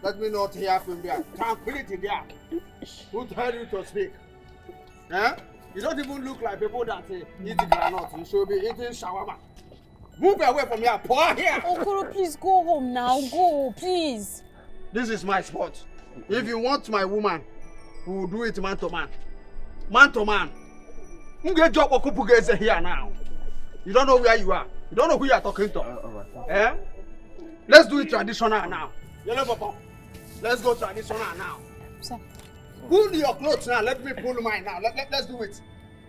Let me not hear from there. Tranquility there. Who told you to speak? Eh? You don't even look like people that eat granite. You should be eating shawarma. Move away from here. Pour here. Okoro, please go home now. Go, please. This is my spot. If you want my woman, we will do it man to man. Man to man. Get job okupugeze here now. You don't know where you are. You don't know who you are talking to. Alright. Eh? Let's do it traditional now. Yellow papa. Let's go traditional now. Sir. Pull your clothes now. Let me pull mine now. Let's do it.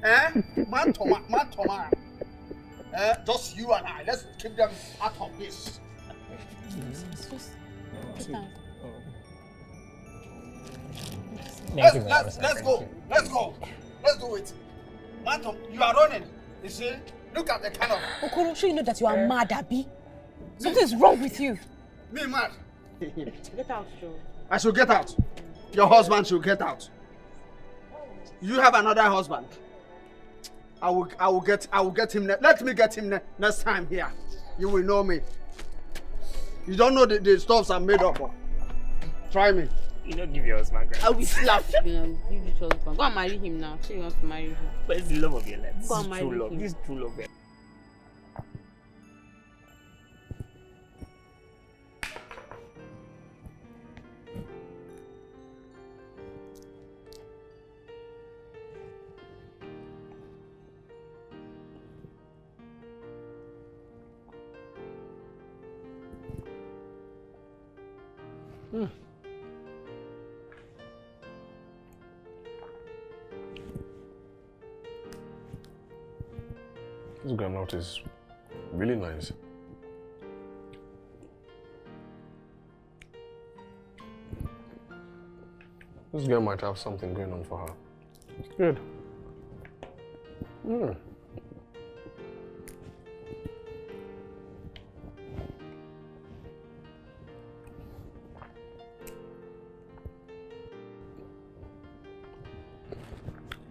Eh? Man to man. Eh? Just you and I. Let's keep them out of this. Let's go. Let's do it. Man to, you are running. You see? Look at the kind of... Okoro, sure you know that you are mad, Abi? Something's wrong with you. Me mad? Get out, Joe. I should get out. Your husband should get out. You have another husband. I will get him. Let me get him next time here. You will know me. You don't know the stuffs I'm made up of. Try me. You don't give your husband grass. I will slap you. Give it to your husband. Go and marry him now. She wants to marry you. But it's the love of your life. This Go is and marry true love. him. This is true love. This groundnut is really nice. This girl might have something going on for her. It's good.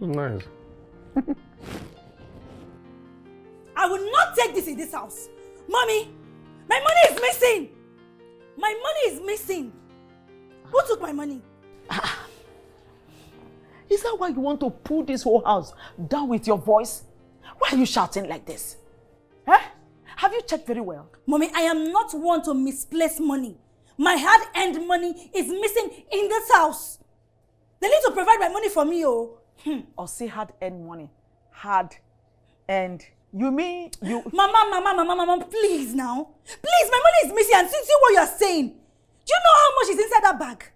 It's nice. I will not take this in this house. Mommy, my money is missing. My money is missing. Who took my money? Is that why you want to pull this whole house down with your voice? Why are you shouting like this? Eh? Have you checked very well? Mommy, I am not one to misplace money. My hard-earned money is missing in this house. They need to provide my money for me, oh. Or say hard-earned money. Hard-earned. You mean you... Mama, please now. Please, my money is missing and see what you are saying. Do you know how much is inside that bag?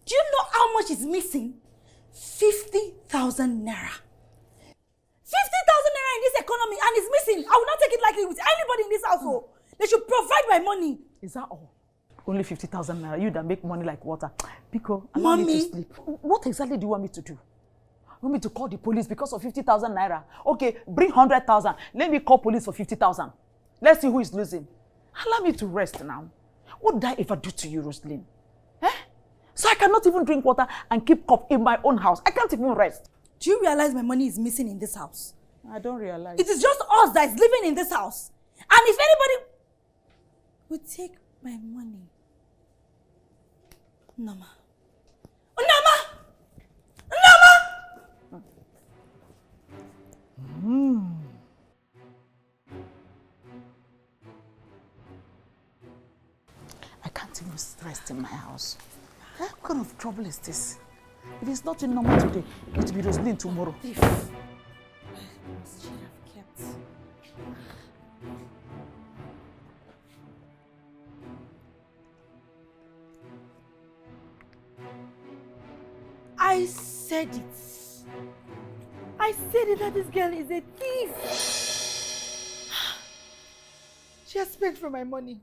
Do you know how much is missing? 50,000 naira. 50,000 naira in this economy and it's missing. I will not take it lightly with anybody in this household. They should provide my money. Is that all? Only 50,000 naira. You that make money like water. Pico, allow me to sleep. What exactly do you want me to do? You want me to call the police because of 50,000 naira? Okay, bring 100,000. Let me call police for 50,000. Let's see who is losing. Allow me to rest now. What did I ever do to you, Roslyn? Eh? So I cannot even drink water and keep cup in my own house. I can't even rest. Do you realize my money is missing in this house? I don't realize. It is just us that is living in this house. And if anybody would take my money... Norma. I can't even rest in my house. What kind of trouble is this? If it's not in Norma today, it will be Roslyn tomorrow. She have kept. I said it. I said it that this girl is a thief. She has spent for my money.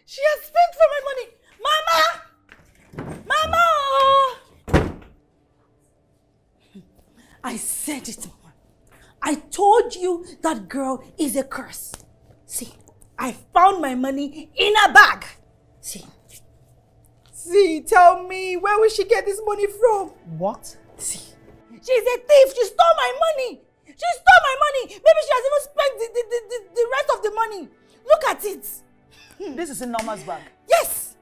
She has spent for my money. Mama! Mama! I said it, Mama. I told you that girl is a curse. See, I found my money in a bag. See, tell me, where will she get this money from? What? See, she's a thief. She stole my money. She stole my money. Maybe she has even spent the rest of the money. Look at it. This is in Norma's bag. Yes,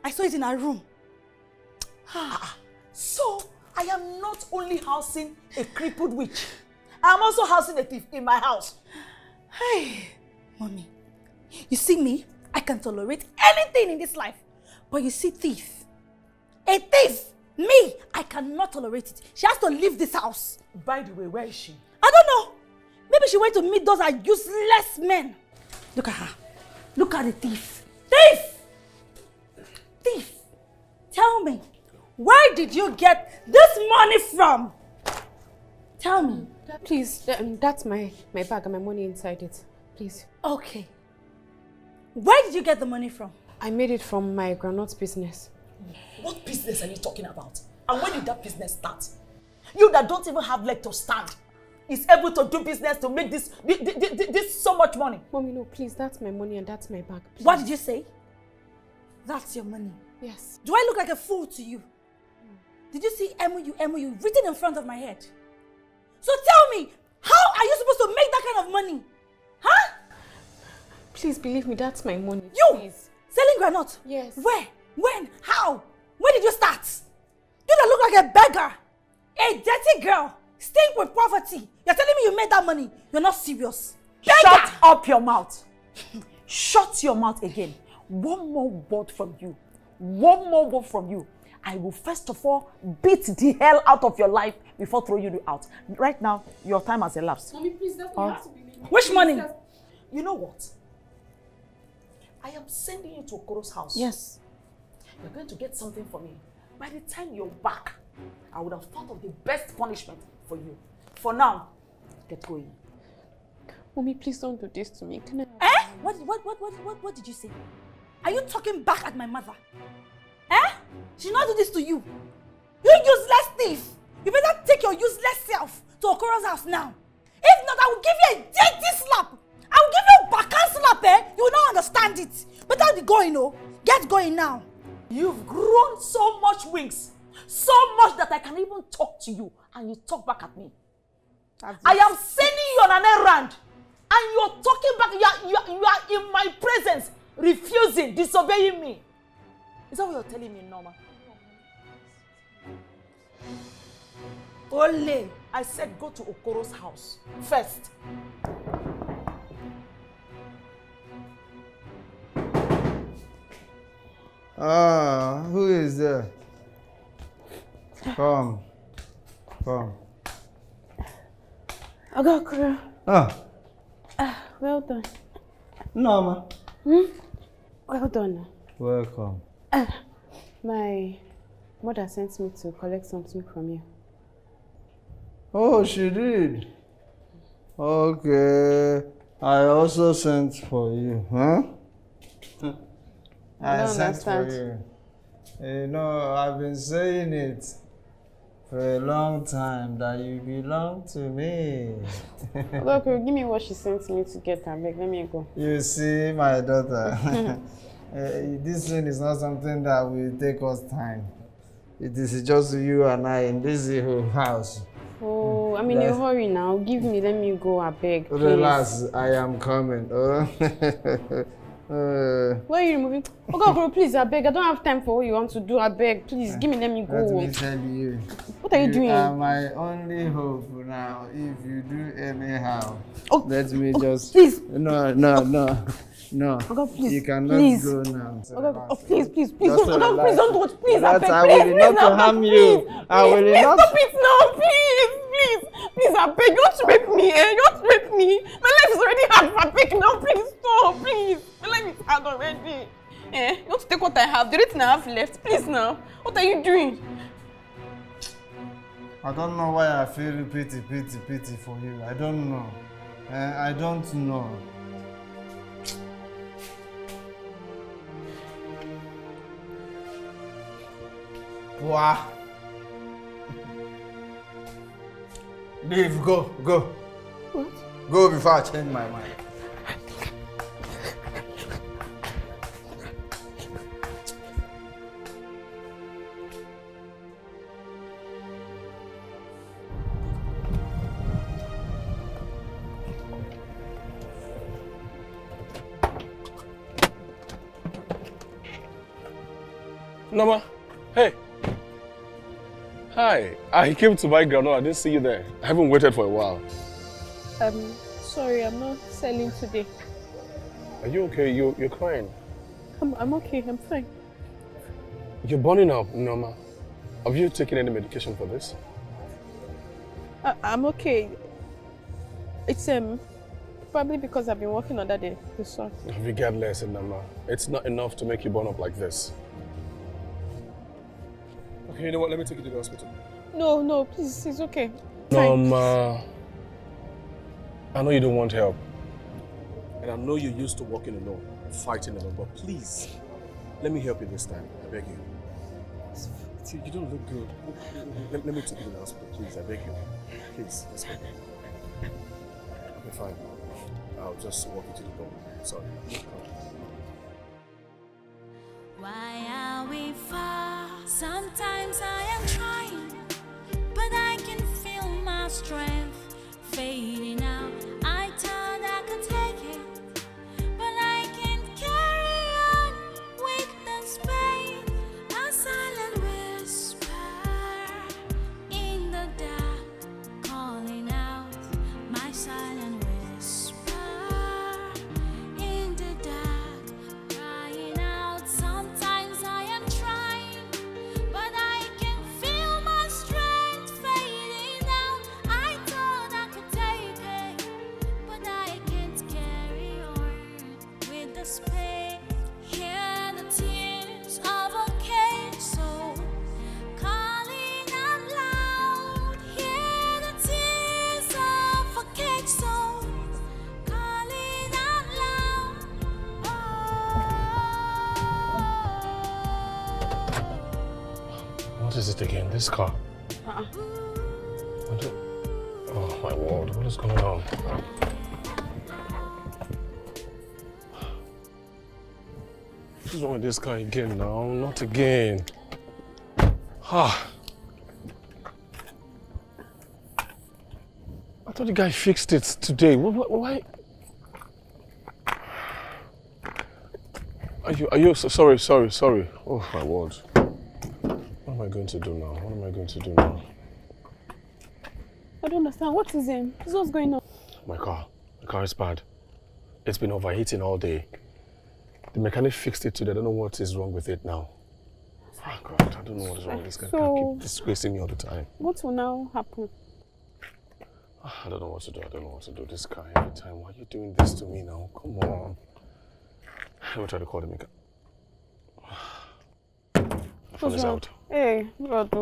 I saw it in her room. So, I am not only housing a crippled witch, I am also housing a thief in my house. Hey, Mommy, you see me? I can tolerate anything in this life. But you see thief, a thief, me, I cannot tolerate it. She has to leave this house. By the way, where is she? I don't know. Maybe she went to meet those useless men. Look at her. Look at the thief. Thief! Thief! Tell me, where did you get this money from? Tell me. Please, that's my bag and my money inside it. Please. Okay. Where did you get the money from? I made it from my groundnut business. What business are you talking about? And when did that business start? You that don't even have leg to stand is able to do business to make this so much money. Mommy, no, please, that's my money and that's my bag. Please. What did you say? That's your money? Yes. Do I look like a fool to you? Did you see MOU written in front of my head? So tell me, how are you supposed to make that kind of money? Huh? Please believe me, that's my money. You! Please. Selling granite? Yes. Where? When? How? When did you start? You don't look like a beggar. A dirty girl. Stink with poverty. You're telling me you made that money. You're not serious. Beggar! Shut up your mouth. Shut your mouth again. One more word from you. One more word from you. I will first of all beat the hell out of your life before throwing you out. Right now, your time has elapsed. Mommy, please, you have to believe me. Which money? You know what? I am sending you to Okoro's house. Yes. You're going to get something for me. By the time you're back, I would have thought of the best punishment for you. For now, get going. Mommy, please don't do this to me. Can I? Eh? What did you say? Are you talking back at my mother? Eh? She not do this to you. You useless thief. You better take your useless self to Okoro's house now. If not, I will give you a dirty slap. I will give you a backhand slap, eh? You will not understand it. Better be going, oh. Get going now. You've grown so much wings. So much that I can even talk to you and you talk back at me. I am sending you on an errand. And you're talking back. You are in my presence, refusing, disobeying me. Is that what you're telling me, Norma? Ole, I said go to Okoro's house first. Who is there? Come. Okoro. Well done. Norma. Well done. Welcome. My mother sent me to collect something from you. Oh, she did? Okay. I also sent for you, huh? I sent for you. You know, I've been saying it for a long time that you belong to me. Look, give me what she sent me to get her back. Let me go. You see, my daughter, this thing is not something that will take us time. It is just you and I in this whole house. Oh, I'm in a hurry now. Give me, let me go, I beg. Please. Relax, I am coming. Where are you moving? Okoro, please, I beg. I don't have time for what you want to do. I beg. Please, give me, let me go. Let me tell you. What are you doing? You are my only hope now. If you do anyhow, let me just... Please. No. Okoro, please. You cannot go now. Okoro, please. Okoro, please don't do it. Please, I beg. I will not harm you. I will not... Stop it now, please. Please, I beg. You want to rape me, eh? You want to rape me? My life is already hard for take now. Please, stop, please. My life is hard already. Eh? You want to take what I have? The little I have left. Please now. What are you doing? I don't know why I feel pity for you. I don't know. I don't know. Wow. Leave, go. What? Go before I change my mind. Norma, hey. Hi, I came to buy granola. I didn't see you there. I haven't waited for a while. Sorry, I'm not selling today. Are you okay? You're crying. I'm okay, I'm fine. You're burning up, Norma. Have you taken any medication for this? I'm okay. It's probably because I've been working under the sun. Regardless, Norma, it's not enough to make you burn up like this. Okay, you know what? Let me take you to the hospital. No, please, it's okay. Norma, I know you don't want help. And I know you're used to working alone, fighting alone, but please, let me help you this time. I beg you. See, you don't look good. Let me take you to the hospital, please. I beg you. Please, let's go. I'll be fine. I'll just walk you to the door. Sorry. Why are we far? Sometimes I am trying, but I can feel my strength fading out. I thought I could take it, but I can't carry on with this pain. A silent whisper in the dark, calling out. My silent whisper in the dark, crying out. Sometimes I am trying, but I can feel my strength fading out. I thought I could take it, but I can't carry on with this pain. Hear the tears of a caged soul calling out loud. Hear the tears of a caged soul calling out loud. What is it again? This car? Oh my word, what is going on? What is wrong with this car again now? Not again. thought the guy fixed it today. Why? Are you sorry? Oh my word. What am I going to do now? I don't understand. What is him? What's going on? My car is bad. It's been overheating all day. The mechanic fixed it today. I don't know what is wrong with it now. Oh God, I don't know what is wrong with this guy. So, Can't keep disgracing me all the time. What will now happen? I don't know what to do. This guy every time. Why are you doing this to me now? Come on. Let me try to call the mechanic. My phone is out. Hey, God.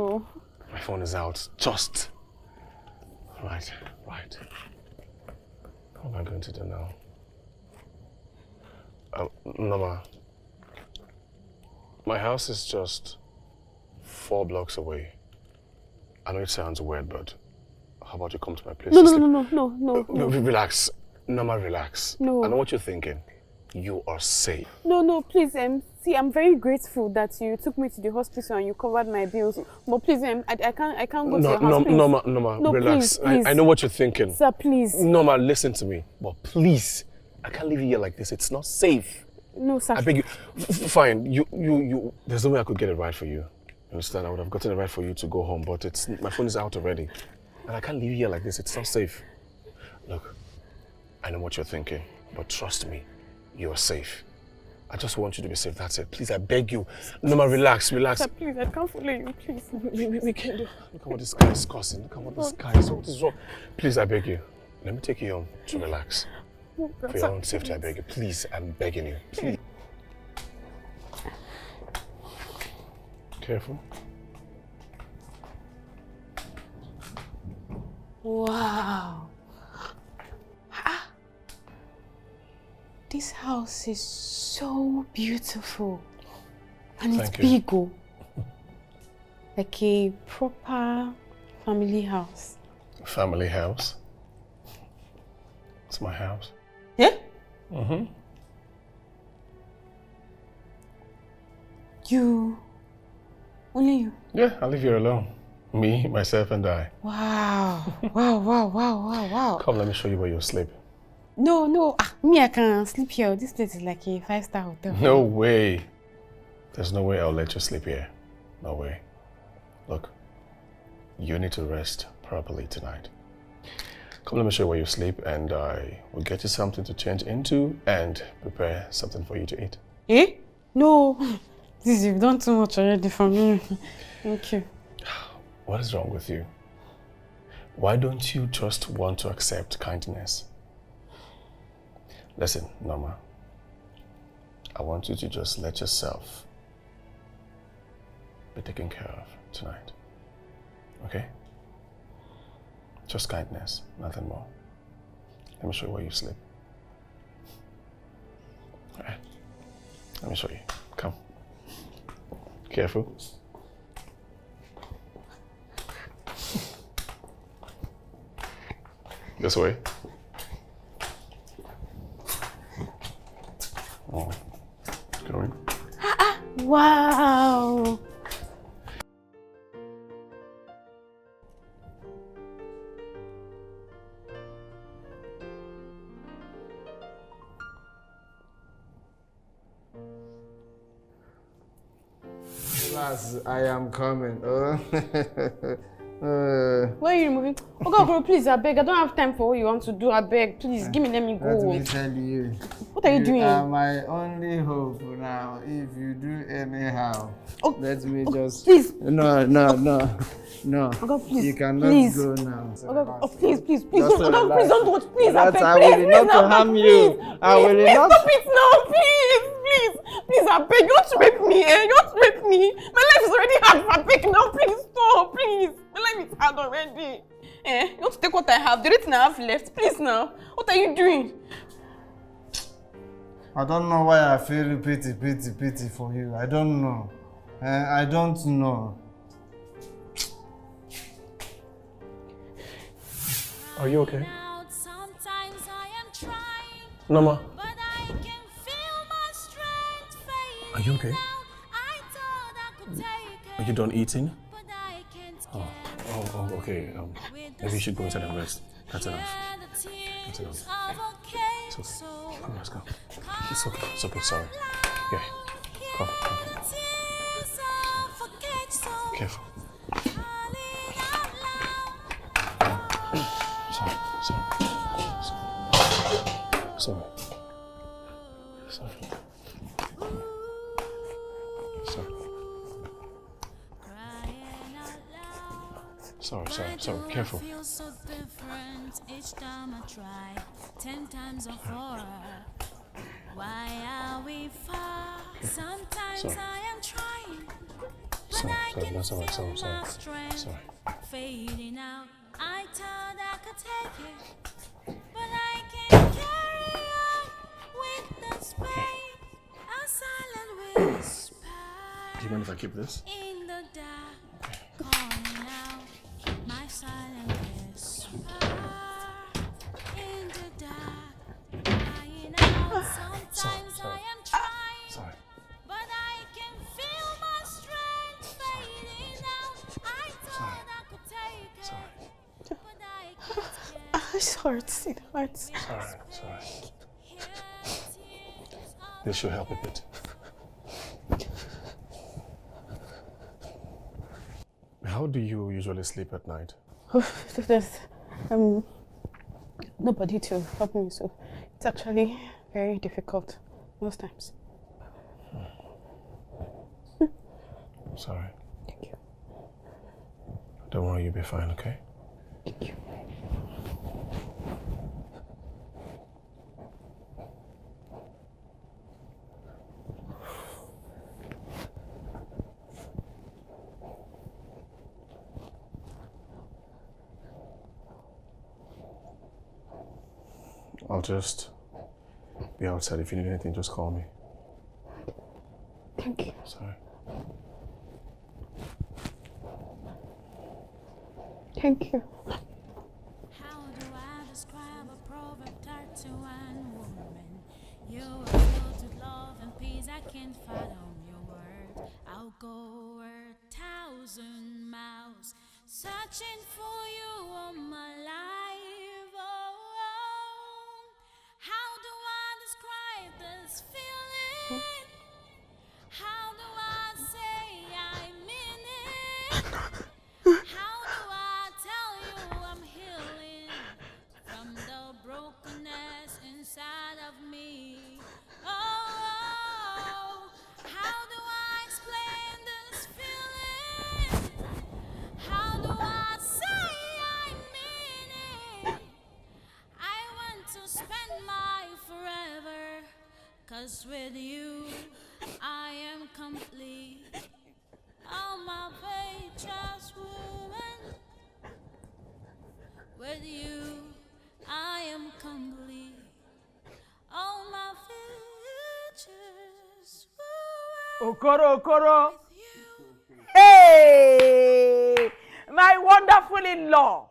My phone is out. Just. Right. What am I going to do now? Norma, my house is just 4 blocks away. I know it sounds weird, but how about you come to my place? No. Relax. Norma, relax. No. I know what you're thinking. You are safe. No, please, see, I'm very grateful that you took me to the hospital and you covered my bills. But please, I can't go to your house, please. Norma, relax. Please. I know what you're thinking. Sir, please. Norma, listen to me. But please, I can't leave you here like this. It's not safe. No, sir. I beg you. Fine. You. There's no way I could get it right for you. You understand? I would have gotten it right for you to go home, but my phone is out already, and I can't leave you here like this. It's not safe. Look, I know what you're thinking, but trust me, you are safe. I just want you to be safe. That's it. Please, I beg you. Norma, relax. Sir, please, I can't follow you, please. We can't do. Look at what this guy is causing. Look at what this guy is. What is wrong? Please, I beg you. Let me take you home to relax. For your own safety, I beg you. Please, I'm begging you. Please. Careful. Wow. This house is so beautiful. And it's big. Like a proper family house. Family house? It's my house. Yeah? Mm-hmm. You? Only you? Yeah, I live here alone. Me, myself, and I. Wow. Wow. Come, let me show you where you'll sleep. No. Me, I can sleep here. This place is like a 5-star hotel. No way. There's no way I'll let you sleep here. No way. Look, you need to rest properly tonight. Come, let me show you where you sleep, and I will get you something to change into and prepare something for you to eat. Eh? No. This, you've done too much already for me. Thank you. What is wrong with you? Why don't you just want to accept kindness? Listen, Norma. I want you to just let yourself be taken care of tonight. Okay? Just kindness, nothing more. Let me show you where you sleep. All right. Let me show you. Come. Careful. This way. Oh, go in. Wow. I am coming. Why are you moving? Okoro, please, I beg. I don't have time for what you want to do. I beg. Please, give me, let me go. Let me tell you. What are you doing? You are my only hope now. If you do anyhow, let me just... Please. No. Okoro, please. You cannot go now. Okoro, please. Just Okoro, please don't do it. Please, I beg. I will not to harm you. I will not... Stop it now, please. Please, I beg. You want to rape me, eh? You want to rape me? My life is already hard, I beg now. Please, stop, please. My life is hard already. Eh? You want to take what I have? The little I have left. Please now. What are you doing? I don't know why I feel pity for you. I don't know. I don't know. Are you okay? Norma? Are you okay? Are you done eating? Oh, okay. Maybe you should go inside and rest. That's enough. That's enough. It's okay. Come on, let's go. It's okay. It's okay. Sorry. Yeah. Come. Careful. Sorry. Sorry. Careful. Feels so different each time I try. 10 times of horror. Why are we far? Sometimes I am trying, but I can feel my strength fading out. I thought I could take it, but I can't carry on with the pain. A silent whisper. Do you mind if I keep this? In the dark, calling out my silent whisper. In the dark, crying out. Sometimes I am trying, but I can feel my strength fading out. I thought I could take it, but I can't. It hurts. It hurts. Sorry. This should help a bit. How do you usually sleep at night? There's nobody to help me, so it's actually very difficult most times. Sorry. Thank you. Don't worry, you'll be fine, okay? Thank you. I'll just be outside. If you need anything, just call me. Thank you. Sorry. Thank you. How do I describe a proverb tied to one woman? You are filled with love and peace. I can't fathom your word. I'll go 1,000 miles searching for you all my life. Oh, how do I describe this feeling? How do I say I mean it? How do I tell you I'm healing from the brokenness inside of me? Oh, how do I explain this feeling? How do I say I mean it? I want to spend my forever, 'cause with you I am complete. Oh, my righteous woman, with you I am complete. Oh, my righteous woman. Okoro. Hey! My wonderful in-law.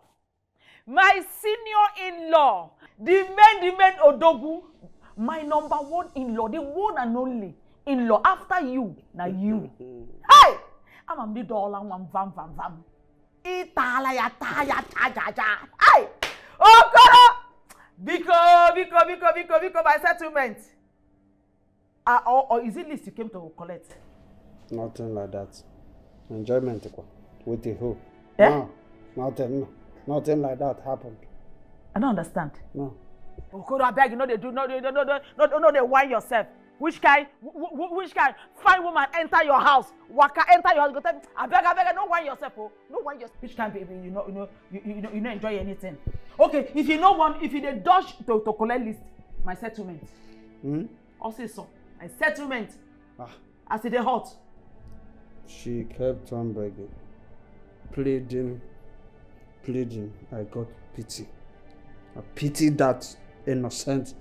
My senior in-law. The main Odogu. My number one in-law. The one and only in-law. After you. Now you. Hey! I'm a middle and one vam. Itala ya ta. Hey! Okoro! Biko, my settlement. Or is it list you came to collect? Nothing like that. Enjoyment with the who? Eh? No, nothing like that happened. I don't understand. No. Okoro, I beg you, they whine yourself. Which kind fine woman enter your house? Waka enter your house? Go tell me, I beg, don't whine yourself, oh. Don't whine yourself. Which kind baby, you don't enjoy anything. Okay, if you dey dodge to collect list, my settlement. Also so, my settlement. As it hot. She kept on begging, pleading. I got pity. I pity that innocent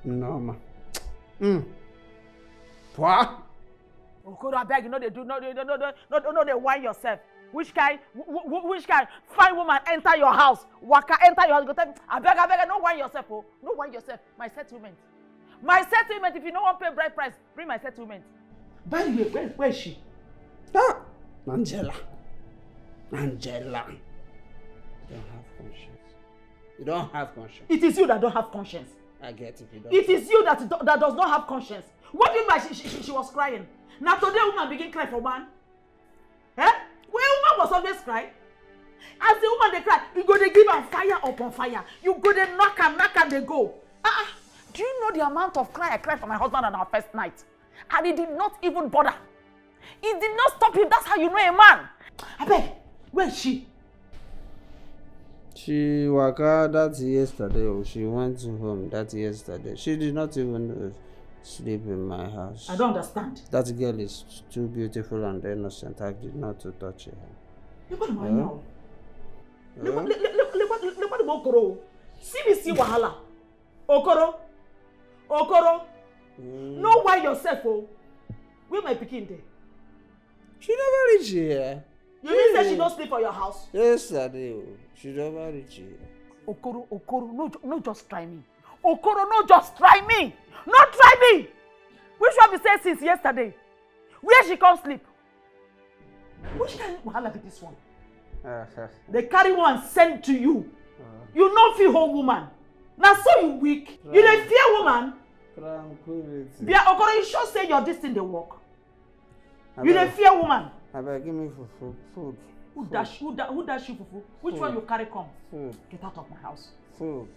Norma. What? Okoro, I beg you, they whine yourself. Which kind fine woman enter your house? Waka enter your house? Go tell me, I beg, don't whine yourself, oh. Don't whine yourself. My settlement. If you don't want to pay bride price, bring my settlement. By the way, where is she? Angela. Don't have conscience. You don't have conscience. It is you that don't have conscience. I get it. You don't. It is you that does not have conscience. What do you mean by she was crying? Now today woman begin cry for man. Eh? When woman was always cry. As the woman they cry, you go to give her fire upon fire. You go to knock and they go. Do you know the amount of cry I cried for my husband on our first night? And he did not even bother. He did not stop him. That's how you know a man. I beg, where is she? She waka that yesterday. Oh, she went home that yesterday. She did not even sleep in my house. I don't understand. That girl is too beautiful and innocent. I did not to touch her. Look at my now. Look at Okoro. See wahala. Okoro. Know why yourself, oh. Where my pikin there? She never reach here. You mean say she don't sleep for your house? Yesterday, she never reach here. Okoro, no, just try me. Okoro, no, just try me. No, try me. Which one be say since yesterday? Where she come sleep? Which kind of wahala be this one? They carry one sent to you. You no feel whole woman. Now so you weak. You dey fear woman. Tranquility. Bia Okoro, you sure say your this thing dey work? You dey fear woman. Abeg, give me food. Who dash you fufu? Which one you carry come? Food. Get out of my house. Food.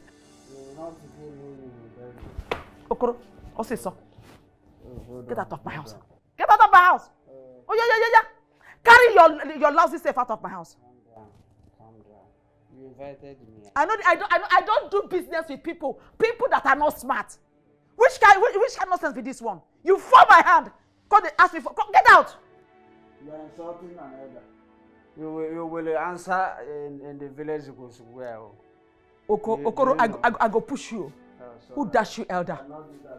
Okoro, say so. Get out of my house. Get out of my house. Oh yeah. Carry your lousy self out of my house. Calm down. You invited me. I don't do business with people that are not smart. Which kind nonsense be this one? You fall my hand. Come they ask me for. Come, get out. You are insulting an elder. You will answer in the village you go where. Okoro, I go push you. Who dash you, elder?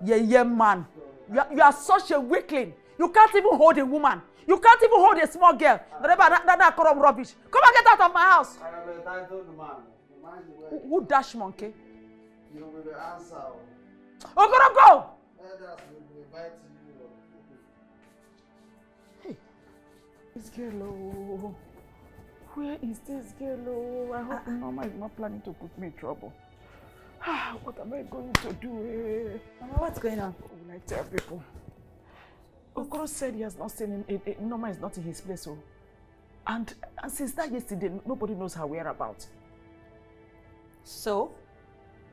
Yeah, man. You are such a weakling. You can't even hold a woman. You can't even hold a small girl. That corrupt rubbish. Come and get out of my house. I am a entitled man. Who dash monkey? You will answer. Okoro, go! Elders will invite you. Hey, this girl, where is this girl? I hope Norma is not planning to put me in trouble. What am I going to do? What's going on? What will I tell people? Okoro said he has not seen him. Norma is not in his place. And since that yesterday, nobody knows her whereabouts. So,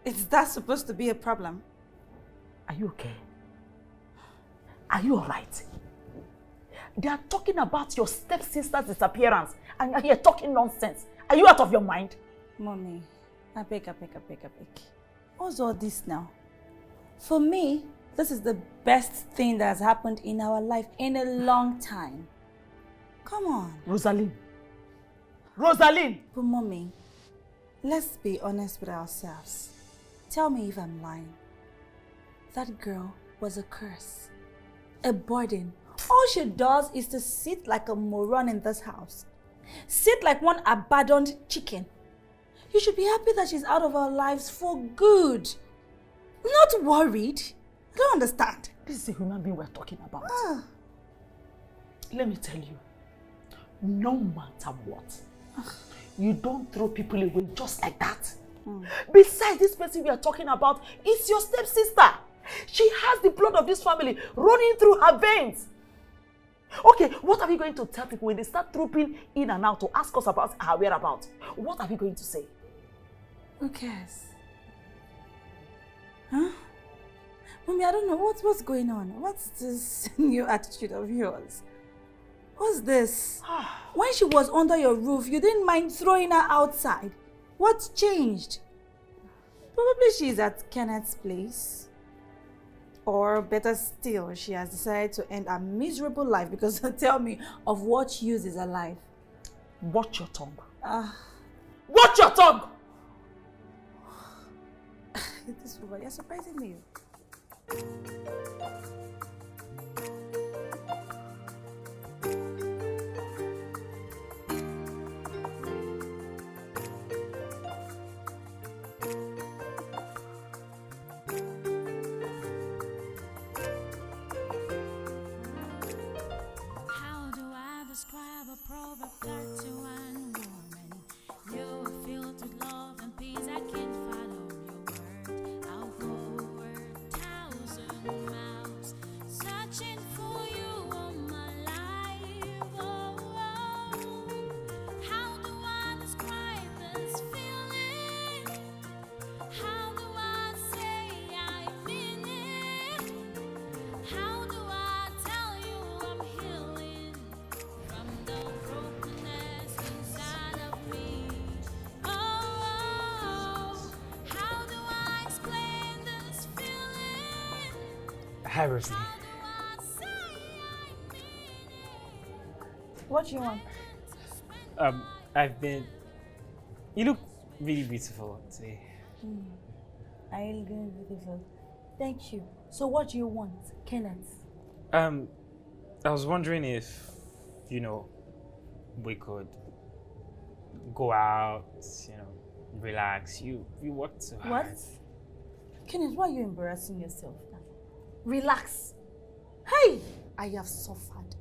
is that supposed to be a problem? Are you okay? Are you alright? They are talking about your stepsister's disappearance and you're talking nonsense. Are you out of your mind? Mommy, I beg. What's all this now? For me, this is the best thing that has happened in our life in a long time. Come on. Rosaline. But Mommy, let's be honest with ourselves. Tell me if I'm lying. That girl was a curse, a burden. All she does is to sit like a moron in this house. Sit like one abandoned chicken. You should be happy that she's out of our lives for good. Not worried. I don't understand. This is a human being we're talking about. Let me tell you, no matter what, you don't throw people away just like that. Besides, this person we are talking about is your stepsister. She has the blood of this family running through her veins. Okay, what are we going to tell people when they start trooping in and out to ask us about her whereabouts? What are we going to say? Who cares? Huh? Mommy, I don't know. What's going on? What's this new attitude of yours? What's this? When she was under your roof, you didn't mind throwing her outside. What's changed? Probably she's at Kenneth's place. Or better still, she has decided to end a miserable life because tell me, of what use is a life? Watch your tongue. Watch your tongue! This woman, you're surprising me. How do I describe a proverb that to one woman? You are filled with love and peace I can't find. Hi, Rosie. What do you want? You look really beautiful today. I look beautiful. Thank you. So what do you want, Kenneth? I was wondering if, we could go out, relax. You worked so hard. What? Kenneth, why are you embarrassing yourself now? Relax. Hey, I have suffered.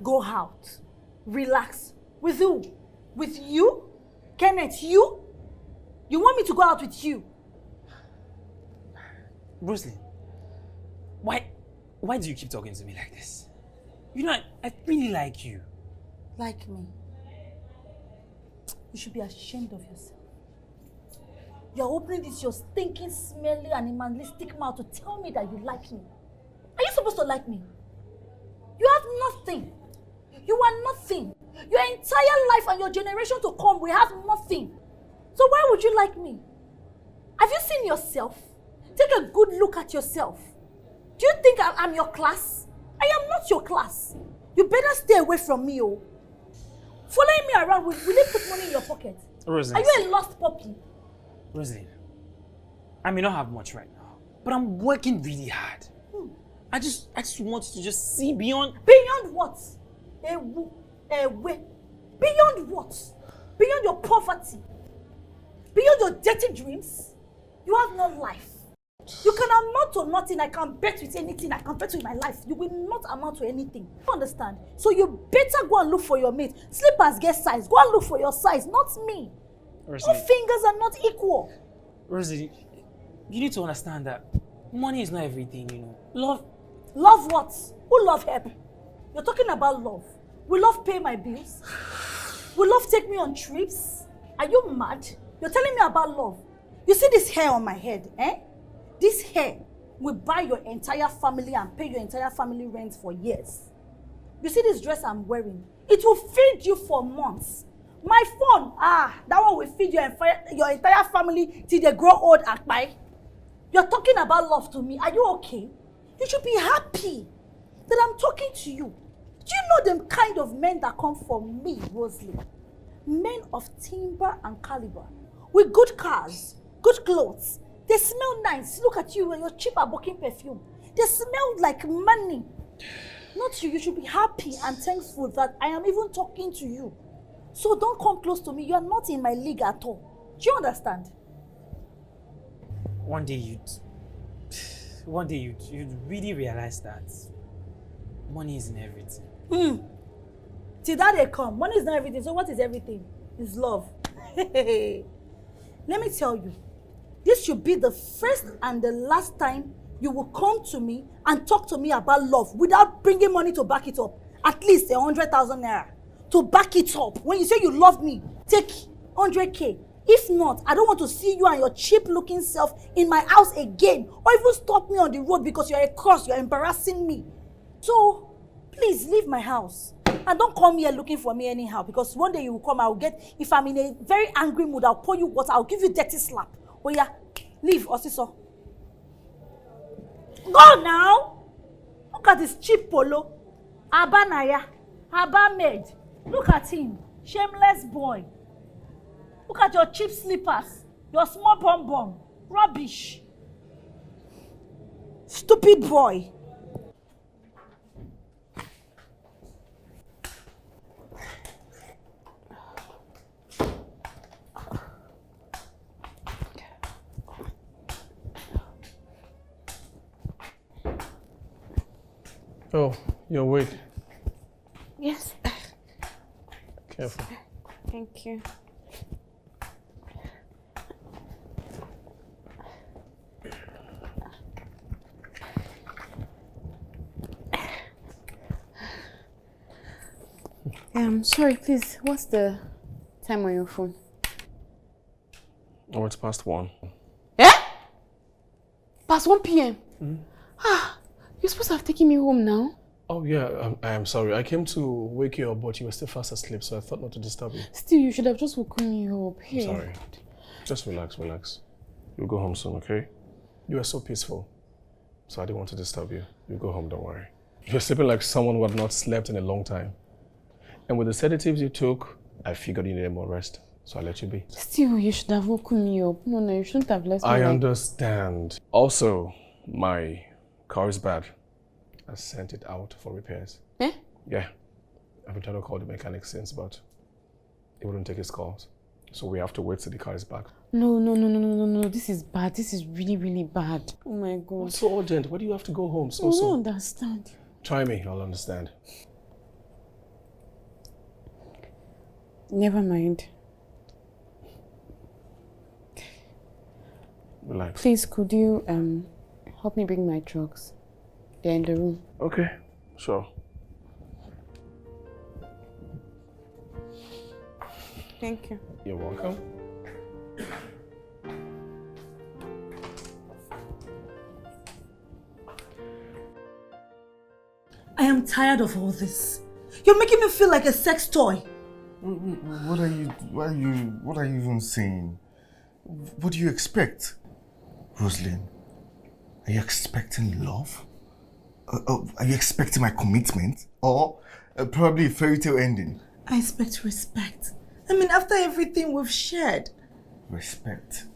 Go out. Relax. With who? With you? Kenneth, you? You want me to go out with you? Roslyn, why do you keep talking to me like this? I really like you. Like me? You should be ashamed of yourself. You're opening this your stinking, smelly, animalistic mouth to tell me that you like me. Are you supposed to like me? You have nothing. You are nothing. Your entire life and your generation to come, we have nothing. So why would you like me? Have you seen yourself? Take a good look at yourself. Do you think I'm your class? I am not your class. You better stay away from me, oh. Following me around, will it put money in your pocket? Roslyn. Are you a lost puppy? Roslyn, I may not have much right now, but I'm working really hard. I just want you to just see beyond... Beyond what? Beyond what? Beyond your poverty? Beyond your dirty dreams? You have no life. You can amount to nothing. I can bet with anything. I can bet with my life. You will not amount to anything. You understand? So you better go and look for your mate. Slippers get size. Go and look for your size, not me. Rosie, all fingers are not equal. Rosie, you need to understand that money is not everything, Love. Love what? Who love help? You're talking about love. Will love pay my bills? Will love take me on trips? Are you mad? You're telling me about love. You see this hair on my head, eh? This hair will buy your entire family and pay your entire family rent for years. You see this dress I'm wearing? It will feed you for months. My phone, that one will feed your entire family till they grow old and buy. You're talking about love to me. Are you okay? You should be happy that I'm talking to you. Do you know the kind of men that come from me, Rosalie? Men of timber and caliber, with good cars, good clothes. They smell nice. Look at you and your cheap Abokin perfume. They smell like money. Not you. You should be happy and thankful that I am even talking to you. So don't come close to me. You are not in my league at all. Do you understand? One day you'd really realize that money isn't everything. Till that they come. Money is not everything. So what is everything? It's love. Let me tell you. This should be the first and the last time you will come to me and talk to me about love without bringing money to back it up. At least 100,000 naira to back it up. When you say you love me, take 100k. If not, I don't want to see you and your cheap-looking self in my house again, or even stop me on the road because you're a curse. You're embarrassing me. So, please leave my house. And don't come here looking for me anyhow, because one day you will come, if I'm in a very angry mood, I'll pour you water, I'll give you dirty slap. Oh yeah, leave, Osiso. Go now! Look at this cheap polo. Abanaya, Abba maid. Look at him, shameless boy. Look at your cheap slippers, your small bum. Rubbish. Stupid boy. Oh, you're awake. Yes. Careful. Thank you. Sorry, please, what's the time on your phone? Oh, it's past 1. Eh? Past 1 p.m.? You're supposed to have taken me home now. Oh yeah, I am sorry. I came to wake you up, but you were still fast asleep, so I thought not to disturb you. Still, you should have just woken me up. Hey. I'm sorry. Just relax. You'll go home soon, okay? You are so peaceful. so I didn't want to disturb you. You go home, don't worry. You're sleeping like someone who had not slept in a long time. And with the sedatives you took, I figured you needed more rest, so I let you be. Still, you should have woken me up. No, you shouldn't have left me. I understand. Also, my car is bad. I sent it out for repairs. Eh? Yeah. I've been trying to call the mechanic since, but he wouldn't take his calls. So we have to wait till the car is back. No. This is bad. This is really, really bad. Oh my God. What's so urgent? Why do you have to go home I don't so? understand. Try me, I'll understand. Never mind. Relax. Please, could you help me bring my drugs? They're in the room. Okay, sure. Thank you. You're welcome. I am tired of all this. You're making me feel like a sex toy. What are you even saying? What do you expect? Roslyn, are you expecting love? Are you expecting my commitment? Or probably a fairy tale ending? I expect respect. I mean, after everything we've shared. Respect?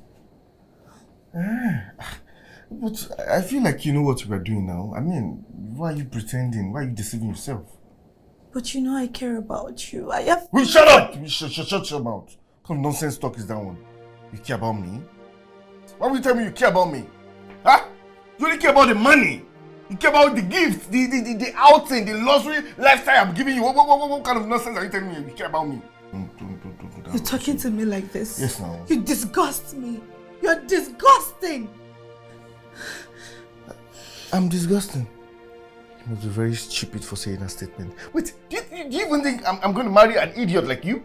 But I feel like you know what we're doing now. I mean, why are you pretending? Why are you deceiving yourself? But you know I care about you. I have... Wait, shut up! Shut your mouth. What kind of nonsense talk is that one? You care about me? Why would you tell me you care about me? Huh? You only care about the money. You care about the gifts, the outing, the luxury lifestyle I'm giving you. What kind of nonsense are you telling me you care about me? Don't. You're talking to me like this? Yes, now. You disgust me. You're disgusting. I'm disgusting. You must be very stupid for saying that statement. Wait, do you even think I'm going to marry an idiot like you?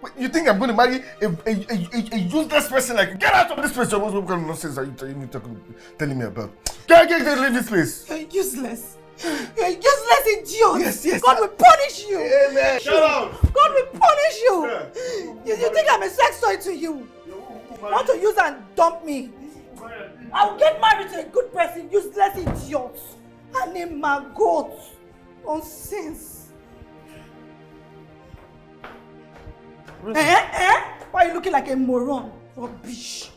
Wait, you think I'm going to marry a useless person like you? Get out of this place! What kind of nonsense are you telling me about? Get, leave this place! You're useless. You're a useless idiot. Yes. God will punish you. Amen. Shut up. God will punish you. Yeah. You think I'm a sex toy to you? You want to use and dump me? I will get married to a good person, useless idiot. And name my goat. Nonsense. Why are you looking like a moron? Rubbish.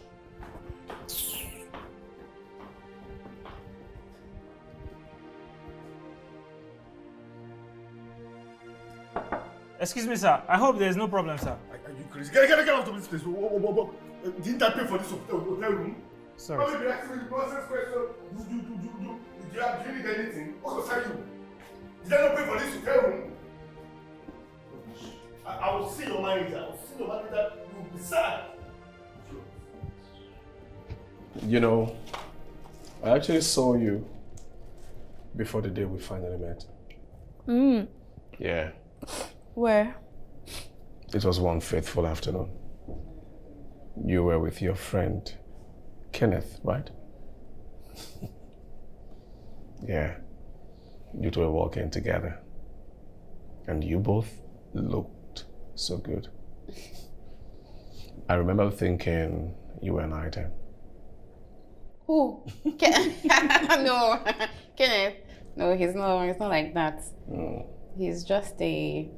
Excuse me, sir. I hope there is no problem, sir. Are you crazy? Get out of this place. Didn't I pay for this hotel room? Sorry. Why would you ask me the nonsense question? Do you need anything? What was you? Did I not pay for this hotel room? I will see your manager. You will be sad. You know, I actually saw you before the day we finally met. Yeah. Where? It was one fateful afternoon. You were with your friend, Kenneth, right? Yeah. You two were walking together. And you both looked so good. I remember thinking you were an item. Who? No, Kenneth. No, he's not like that. He's just a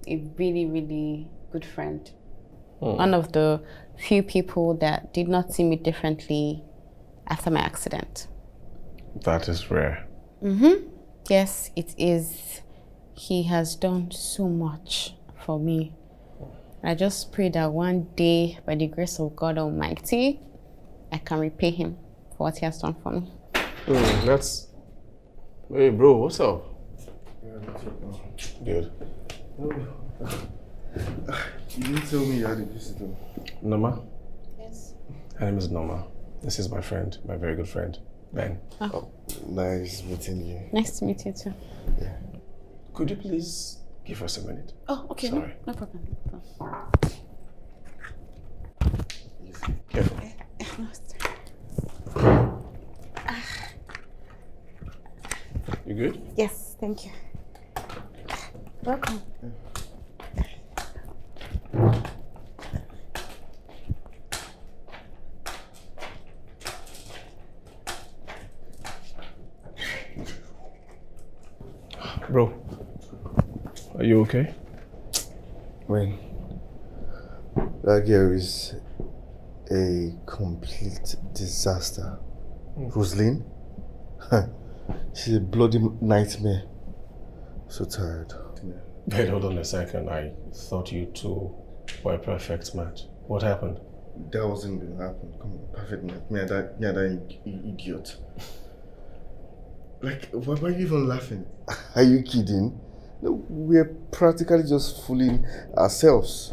really, really good friend. One of the few people that did not see me differently after my accident. That is rare. Yes, it is. He has done so much for me. I just pray that one day, by the grace of God Almighty, I can repay him for what he has done for me. That's... Hey, bro, what's up? Good. You didn't tell me you had a visitor. Norma? Yes. Her name is Norma. This is my friend, my very good friend, Ben. Oh, nice meeting you. Nice to meet you too. Yeah. Could you please give us a minute? Oh, okay. Sorry. No problem. Careful. You good? Yes, thank you. Welcome. Bro, are you okay? Man, that girl is a complete disaster. Rosaline? She's a bloody nightmare. So tired. Wait, hold on a second. I thought you two were a perfect match. What happened? That wasn't going to happen. Come on, perfect match. Me and that idiot. Like, why are you even laughing? Are you kidding? No, we're practically just fooling ourselves.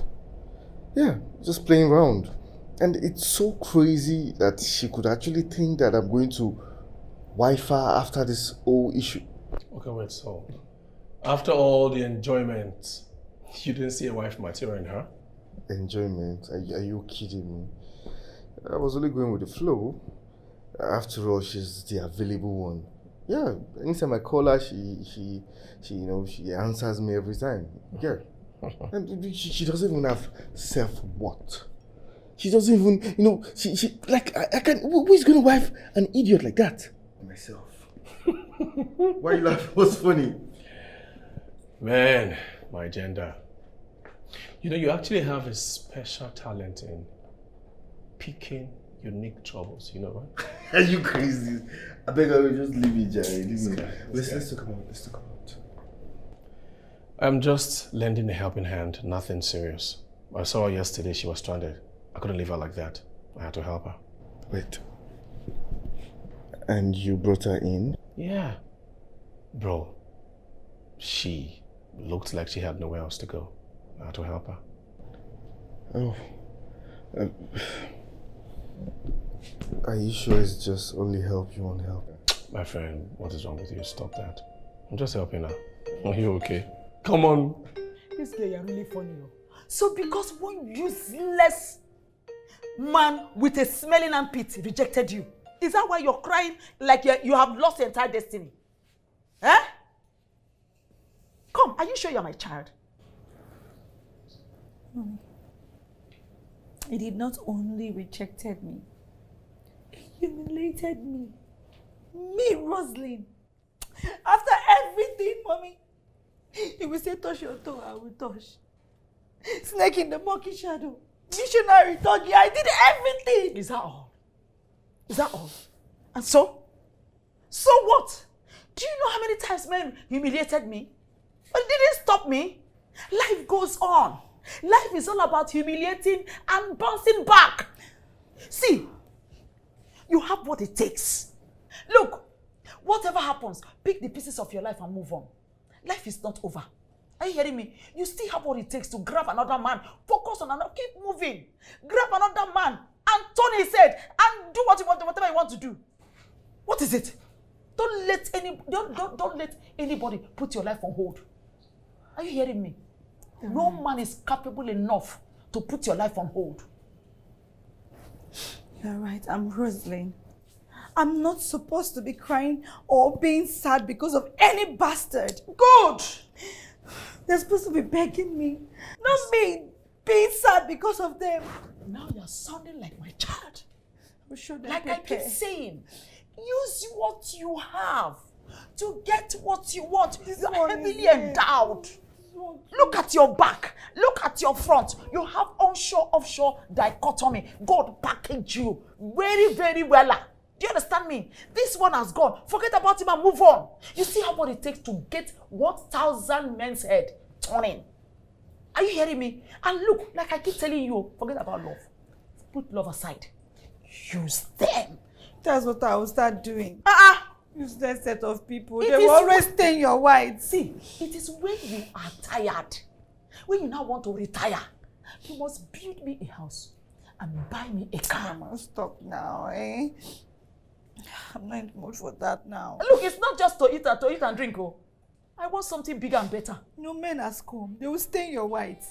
Yeah, just playing around. And it's so crazy that she could actually think that I'm going to wife her after this whole issue. Okay, wait, so after all the enjoyment, you didn't see a wife material in her? Enjoyment? Are you kidding me? I was only going with the flow. After all, she's the available one. Yeah, anytime I call her, she answers me every time. Yeah. And she doesn't even have self-worth. She doesn't even, she like, I can't, who is going to wife an idiot like that? Myself. Why are you laughing? What's funny? Man, my gender. You actually have a special talent in picking unique troubles, right? Are you crazy? I beg I will just leave it, Jerry. Let's talk about it. I'm just lending a helping hand, nothing serious. I saw her yesterday, she was stranded. I couldn't leave her like that. I had to help her. Wait. And you brought her in? Yeah. Bro, she looked like she had nowhere else to go. I had to help her. Oh. Are you sure it's just only help you want help? My friend, what is wrong with you? Stop that. I'm just helping her. Are you okay? Come on. This girl, you're really funny. So because one useless man with a smelling armpit rejected you, is that why you're crying like you have lost your entire destiny? Eh? Come, are you sure you're my child? Mommy, he did not only rejected me, he humiliated me. Me, Rosaline. After everything, Mommy, he will say, touch your toe, I will touch. Snake in the monkey shadow. Missionary, doggy, I did everything. Is that all? Is that all? And so? So what? Do you know how many times men humiliated me? But it didn't stop me. Life goes on. Life is all about humiliating and bouncing back. See, you have what it takes. Look, whatever happens, pick the pieces of your life and move on. Life is not over. Are you hearing me? You still have what it takes to grab another man, focus on another, keep moving. Grab another man and turn his head and do whatever you want to do. What is it? Don't let anybody put your life on hold. Are you hearing me? No man is capable enough to put your life on hold. You're right, I'm Rosaline. I'm not supposed to be crying or being sad because of any bastard. Good! They're supposed to be begging me, not me being sad because of them. Now you're sounding like my child. Like I keep saying, use what you have to get what you want. You're heavily endowed. Look at your back. Look at your front. You have onshore, offshore dichotomy. God packaged you very, very well. Do you understand me? This one has gone. Forget about him and move on. You see how what it takes to get 1,000 men's head turning. Are you hearing me? And look, like I keep telling you, forget about love. Put love aside. Use them. That's what I will start doing. Use that set of people. They will always stain your white. See, it is when you are tired, when you now want to retire, you must build me a house and buy me a car. Mama, stop now, eh? I'm not in the mood for that now. Look, it's not just to eat and drink. Oh, I want something bigger and better. No men has come. They will stain your white.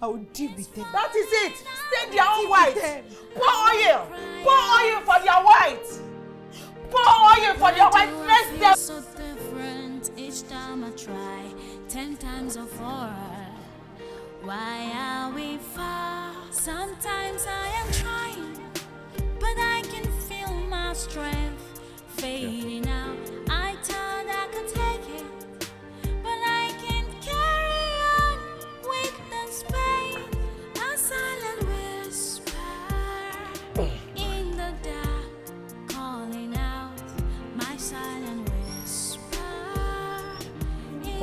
I will deal with them. That is it. Stain their own white. Pour oil. Pour oil for their white. Pour oil for their white. Press them. So different each time I try. 10 times of horror. Why are we far? Sometimes I am trying, but I can feel my strength fading out. I thought I could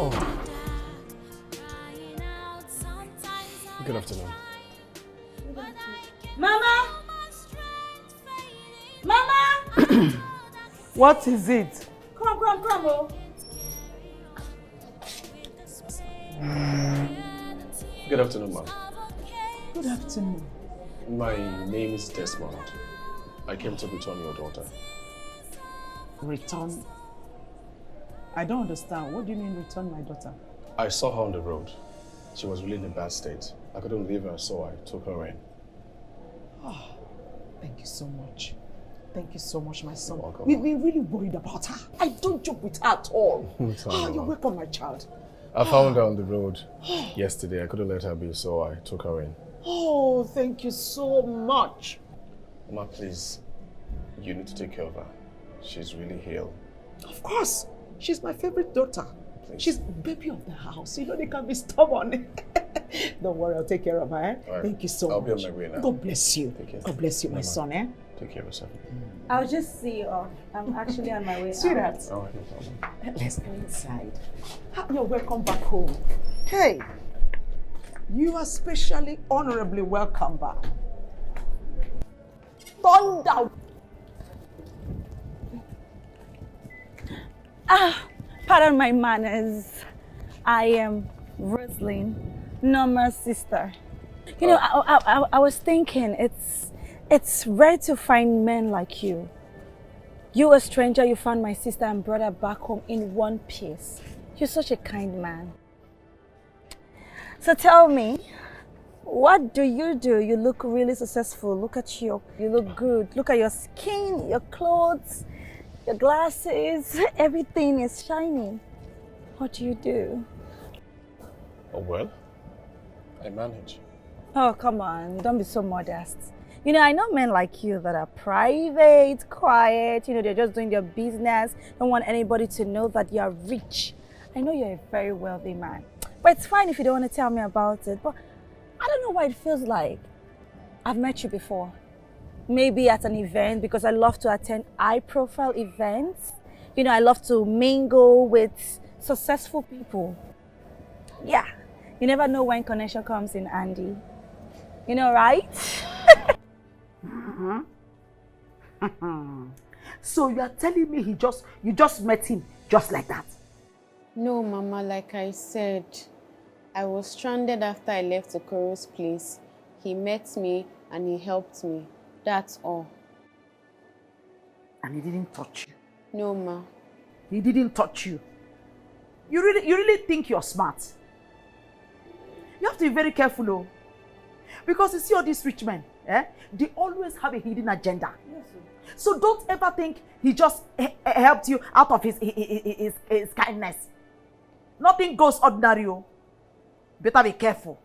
Oh. Good afternoon. Mama! Mama! What is it? Come, oh. Good afternoon, ma'am. Good afternoon. My name is Desmond. I came to return your daughter. Return? I don't understand. What do you mean return my daughter? I saw her on the road. She was really in a bad state. I couldn't leave her, so I took her in. Oh, thank you so much. Thank you so much, my son. You're welcome. We've been really worried about her. I don't joke with her at all. You're welcome, my child. I found her on the road yesterday. I couldn't let her be, so I took her in. Oh, thank you so much. Mama, please, you need to take care of her. She's really ill. Of course. She's my favorite daughter. Please. She's baby of the house. You know they can be stubborn. Don't worry, I'll take care of her. Eh? Right. Thank you so much. I'll be on my way now. God bless you. Take care. God bless you, my Mama. son. Eh? Take care of yourself. I'll just see you off. I'm actually on my way Sweetheart, out. All right, no problem. let's go inside. You're welcome back home. Hey, you are specially honorably welcome back. Thunder. Pardon my manners. I am Rosalind, Norma's sister. You know, I was thinking it's rare to find men like you. You, a stranger, you found my sister and brought her back home in one piece. You're such a kind man. So tell me, what do? You look really successful. Look at you. You look good. Look at your skin, your clothes, your glasses. Everything is shining. What do you do? Oh, well, I manage. Oh, come on. Don't be so modest. You know, I know men like you that are private, quiet, you know, they're just doing their business, don't want anybody to know that you're rich. I know you're a very wealthy man. But it's fine if you don't want to tell me about it. But I don't know why it feels like I've met you before. Maybe at an event, because I love to attend high-profile events. You know, I love to mingle with successful people. Yeah, you never know when connection comes in handy. You know, right? So you are telling me you just met him just like that? No, Mama, like I said, I was stranded after I left Okoro's place. He met me and he helped me. That's all. And he didn't touch you? No, Ma. He didn't touch you? You really think you're smart? You have to be very careful, oh. Because you see all these rich men, they always have a hidden agenda. Yes, so don't ever think he just helped you out of his kindness. Nothing goes ordinary. Oh. Better be careful.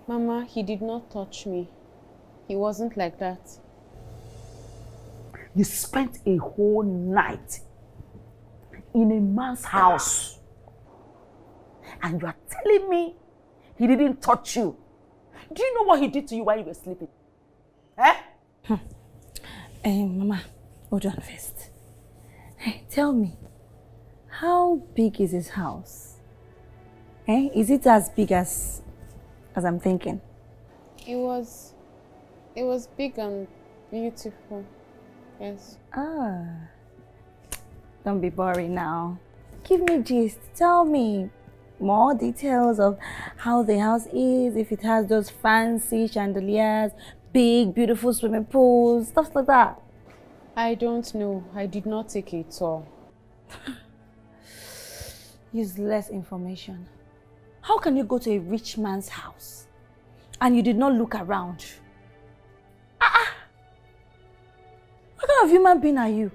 Mama, he did not touch me. He wasn't like that. You spent a whole night in a man's house. And you are telling me he didn't touch you. Do you know what he did to you while you were sleeping? Mama, hold on first. Hey, tell me, how big is his house? Is it as big as I'm thinking? It was big and beautiful. Yes. Don't be boring now. Give me gist. Tell me more details of how the house is, if it has those fancy chandeliers, big, beautiful swimming pools, stuff like that. I don't know. I did not take a tour. Useless information. How can you go to a rich man's house and you did not look around? What kind of human being are you?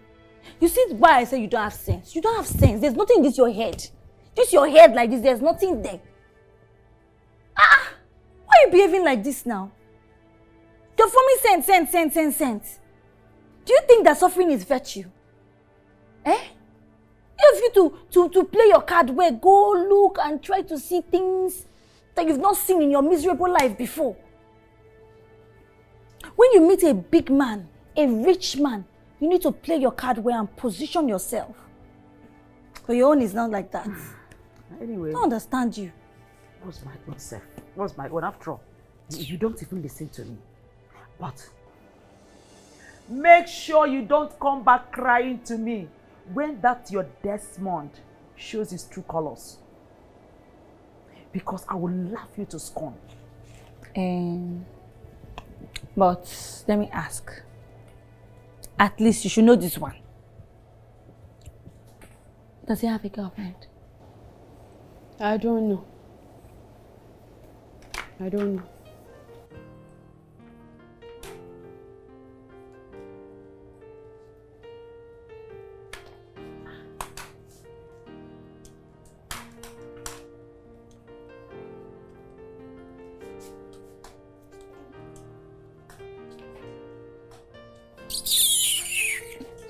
You see why I say you don't have sense? You don't have sense. There's nothing in this your head. This your head like this, there's nothing there. Why are you behaving like this now? You're forming sense. Do you think that suffering is virtue? If you to play your card well, go look and try to see things that you've not seen in your miserable life before. When you meet a big man, a rich man, you need to play your card well and position yourself. But your own is not like that. Anyway. I don't understand you. What's my own self? What's my own after all? You don't even listen to me. But make sure you don't come back crying to me when that your Desmond shows his true colors. Because I will laugh you to scorn. But let me ask. At least you should know this one. Does he have a girlfriend? I don't know. I don't know.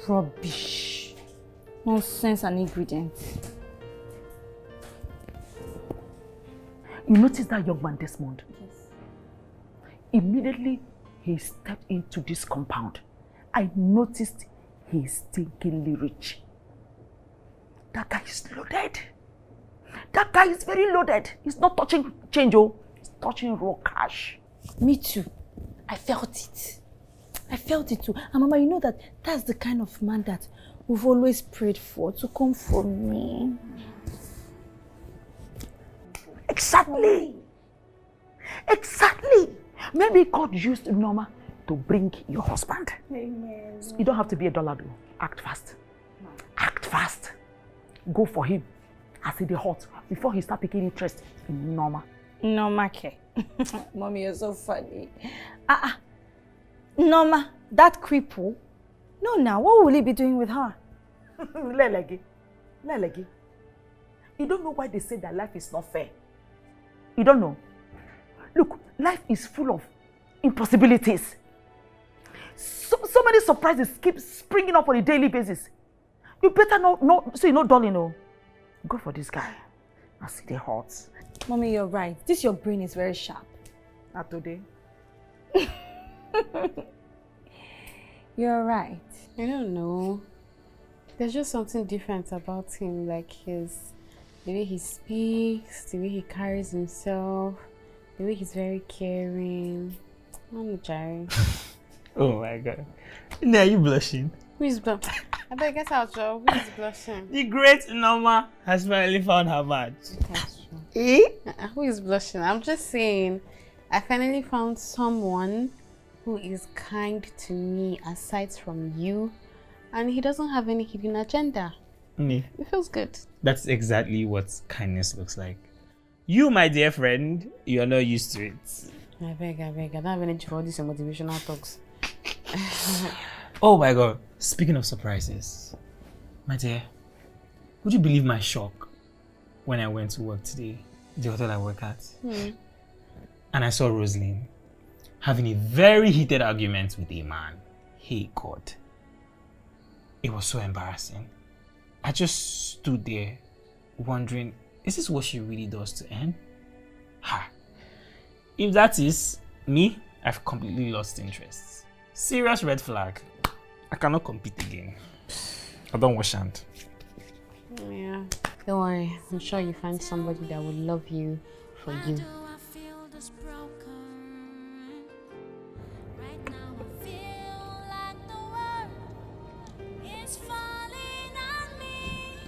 Rubbish. Nonsense and ingredients. You notice that young man, Desmond? Yes. Immediately he stepped into this compound, I noticed he is stinkingly rich. That guy is loaded. That guy is very loaded. He's not touching change, oh. He's touching raw cash. Me too. I felt it. I felt it too. And Mama, you know that that's the kind of man that we've always prayed for to come from me. Exactly. Exactly. Maybe God used Norma to bring your husband. Amen. You don't have to be a dollar though. Act fast. No. Act fast. Go for him. As he hot before he start taking interest in Norma. Norma, okay. Mommy, you're so funny. Norma, that cripple. No, now, what will he be doing with her? Lelegi. Lelegi. You don't know why they say that life is not fair. You don't know. Look, life is full of impossibilities. So many surprises keep springing up on a daily basis. You better not darling, no. Go for this guy. I see the hearts. Mommy, you're right. Your brain is very sharp. Not today. You're right. I don't know. There's just something different about him, like the way he speaks, the way he carries himself, the way he's very caring. I'm Jerry. Oh my God. Now are you blushing? Who is blushing? I better guess out, Joe. Who is blushing? The great Norma has finally found her match. That's true. Who is blushing? I'm just saying, I finally found someone who is kind to me aside from you, and he doesn't have any hidden agenda. Me. It feels good. That's exactly what kindness looks like. You, my dear friend, you are not used to it. I beg. I don't have energy for all these motivational talks. Oh my God. Speaking of surprises, my dear, would you believe my shock when I went to work today, the hotel I work at, and I saw Rosaline having a very heated argument with a man. Hey God. It was so embarrassing. I just stood there wondering, is this what she really does to earn? Ha. If that is me, I've completely lost interest. Serious red flag. I cannot compete again. I don't wash hand. Yeah. Don't worry. I'm sure you find somebody that will love you for you.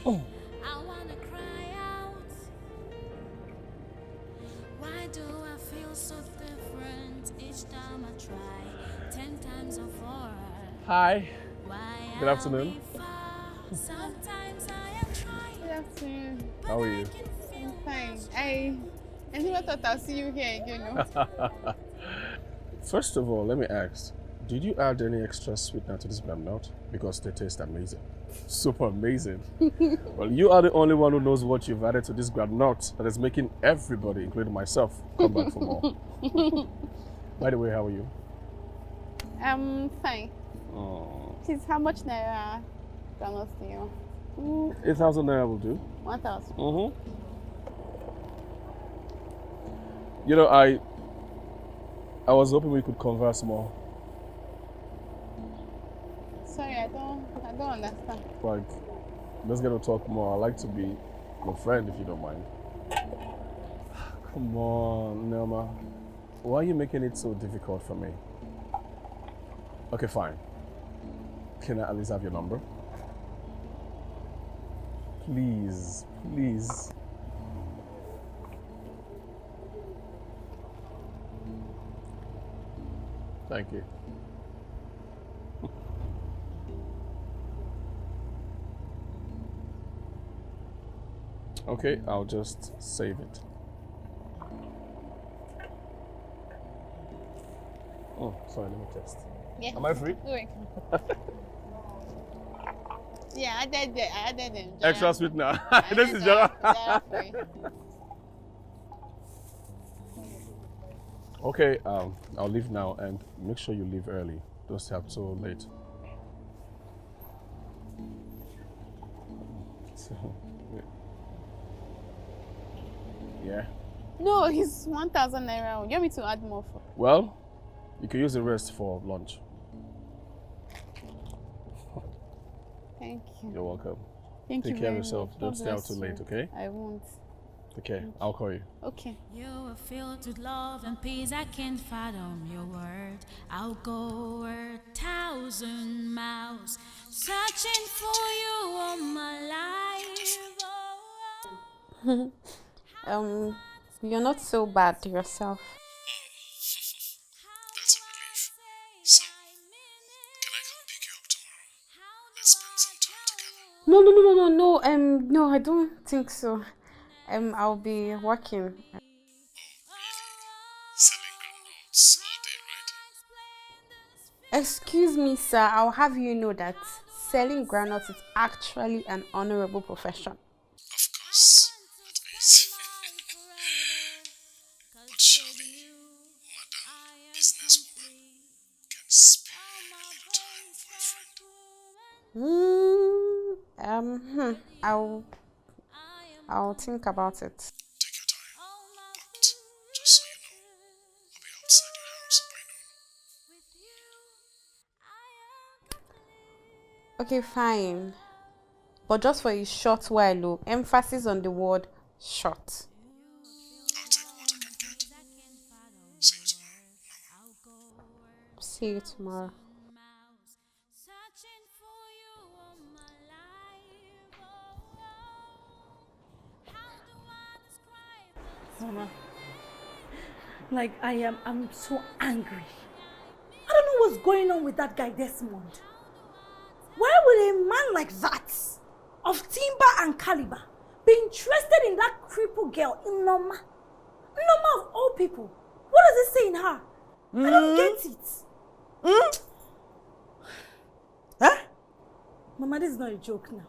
Oh. I wanna cry out. Why do I feel so different each time I try? 10 times or 4. Hi. Good afternoon. Sometimes I am trying. Good afternoon. How are you? I'm fine. I never thought I'll see you here again, First of all, let me ask, did you add any extra sweetener to this glimmer? Because they taste amazing. Super amazing. Well, you are the only one who knows what you've added to this glimmer that is making everybody, including myself, come back for more. By the way, how are you? I'm fine. Oh. Please, how much naira dollars do you? 8,000 naira will do. 1,000. You know, I was hoping we could converse more. Sorry, I don't understand. Like, let's get to talk more. I like to be My friend, if you don't mind. Come on, Norma. Why are you making it so difficult for me? Okay, fine. Can I at least have your number? Please, please. Thank you. Okay, I'll just save it. Oh, sorry, let me test. Yeah. Am I free? Wait. Yeah, I did them. Extra sweet now. This is Jara. Okay, I'll leave now and make sure you leave early. Don't stay up so late. So, yeah. No, it's 1,000 naira. You want me to add more for? Well, you can use the rest for lunch. Thank you. You're welcome. Thank you. Take care of very yourself. much. Don't God stay out bless too late, you. okay? I won't. Okay, I'll call you. Okay. You are filled with love and peace. I can't fathom your word. I'll go 1,000 miles searching for you all my life. You're not so bad yourself. That's a relief. So, can I come pick you up tomorrow? Let's spend some time together. No, I don't think so. I'll be working. Oh, really? Selling groundnuts all day, right? Excuse me, sir. I'll have you know that selling granules is actually an honorable profession. Of course, that is. But surely, Madam Businesswoman can spare a little time for a friend. I'll think about it. Take your time. But just so you know, I'll be outside your house by noon. Okay, fine. But just for a short while, oh, emphasis on the word short. I'll take what I can get. See you tomorrow. See you tomorrow. Mama, like I'm so angry. I don't know what's going on with that guy Desmond. Why would a man like that, of timber and caliber, be interested in that crippled girl in Norma? Norma of all people. What does it say in her? I don't get it. Huh? Mama, this is not a joke now.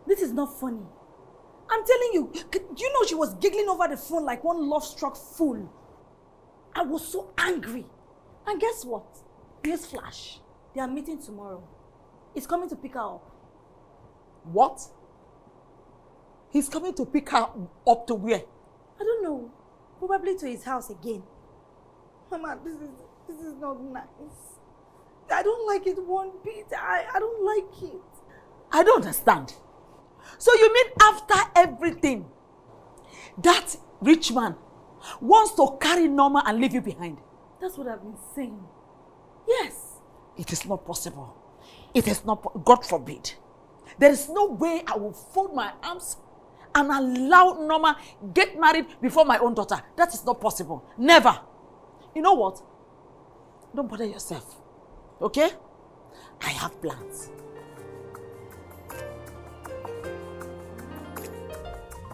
This is not funny. I'm telling you, do you know she was giggling over the phone like one love-struck fool? I was so angry. And guess what? Newsflash. They are meeting tomorrow. He's coming to pick her up. What? He's coming to pick her up to where? I don't know. Probably to his house again. Mama, this is not nice. I don't like it one bit. I don't like it. I don't understand. So you mean after everything, that rich man wants to carry Norma and leave you behind? That's what I've been saying. Yes. It is not possible. It is not, God forbid. There is no way I will fold my arms and allow Norma get married before my own daughter. That is not possible. Never. You know what? Don't bother yourself. Okay? I have plans.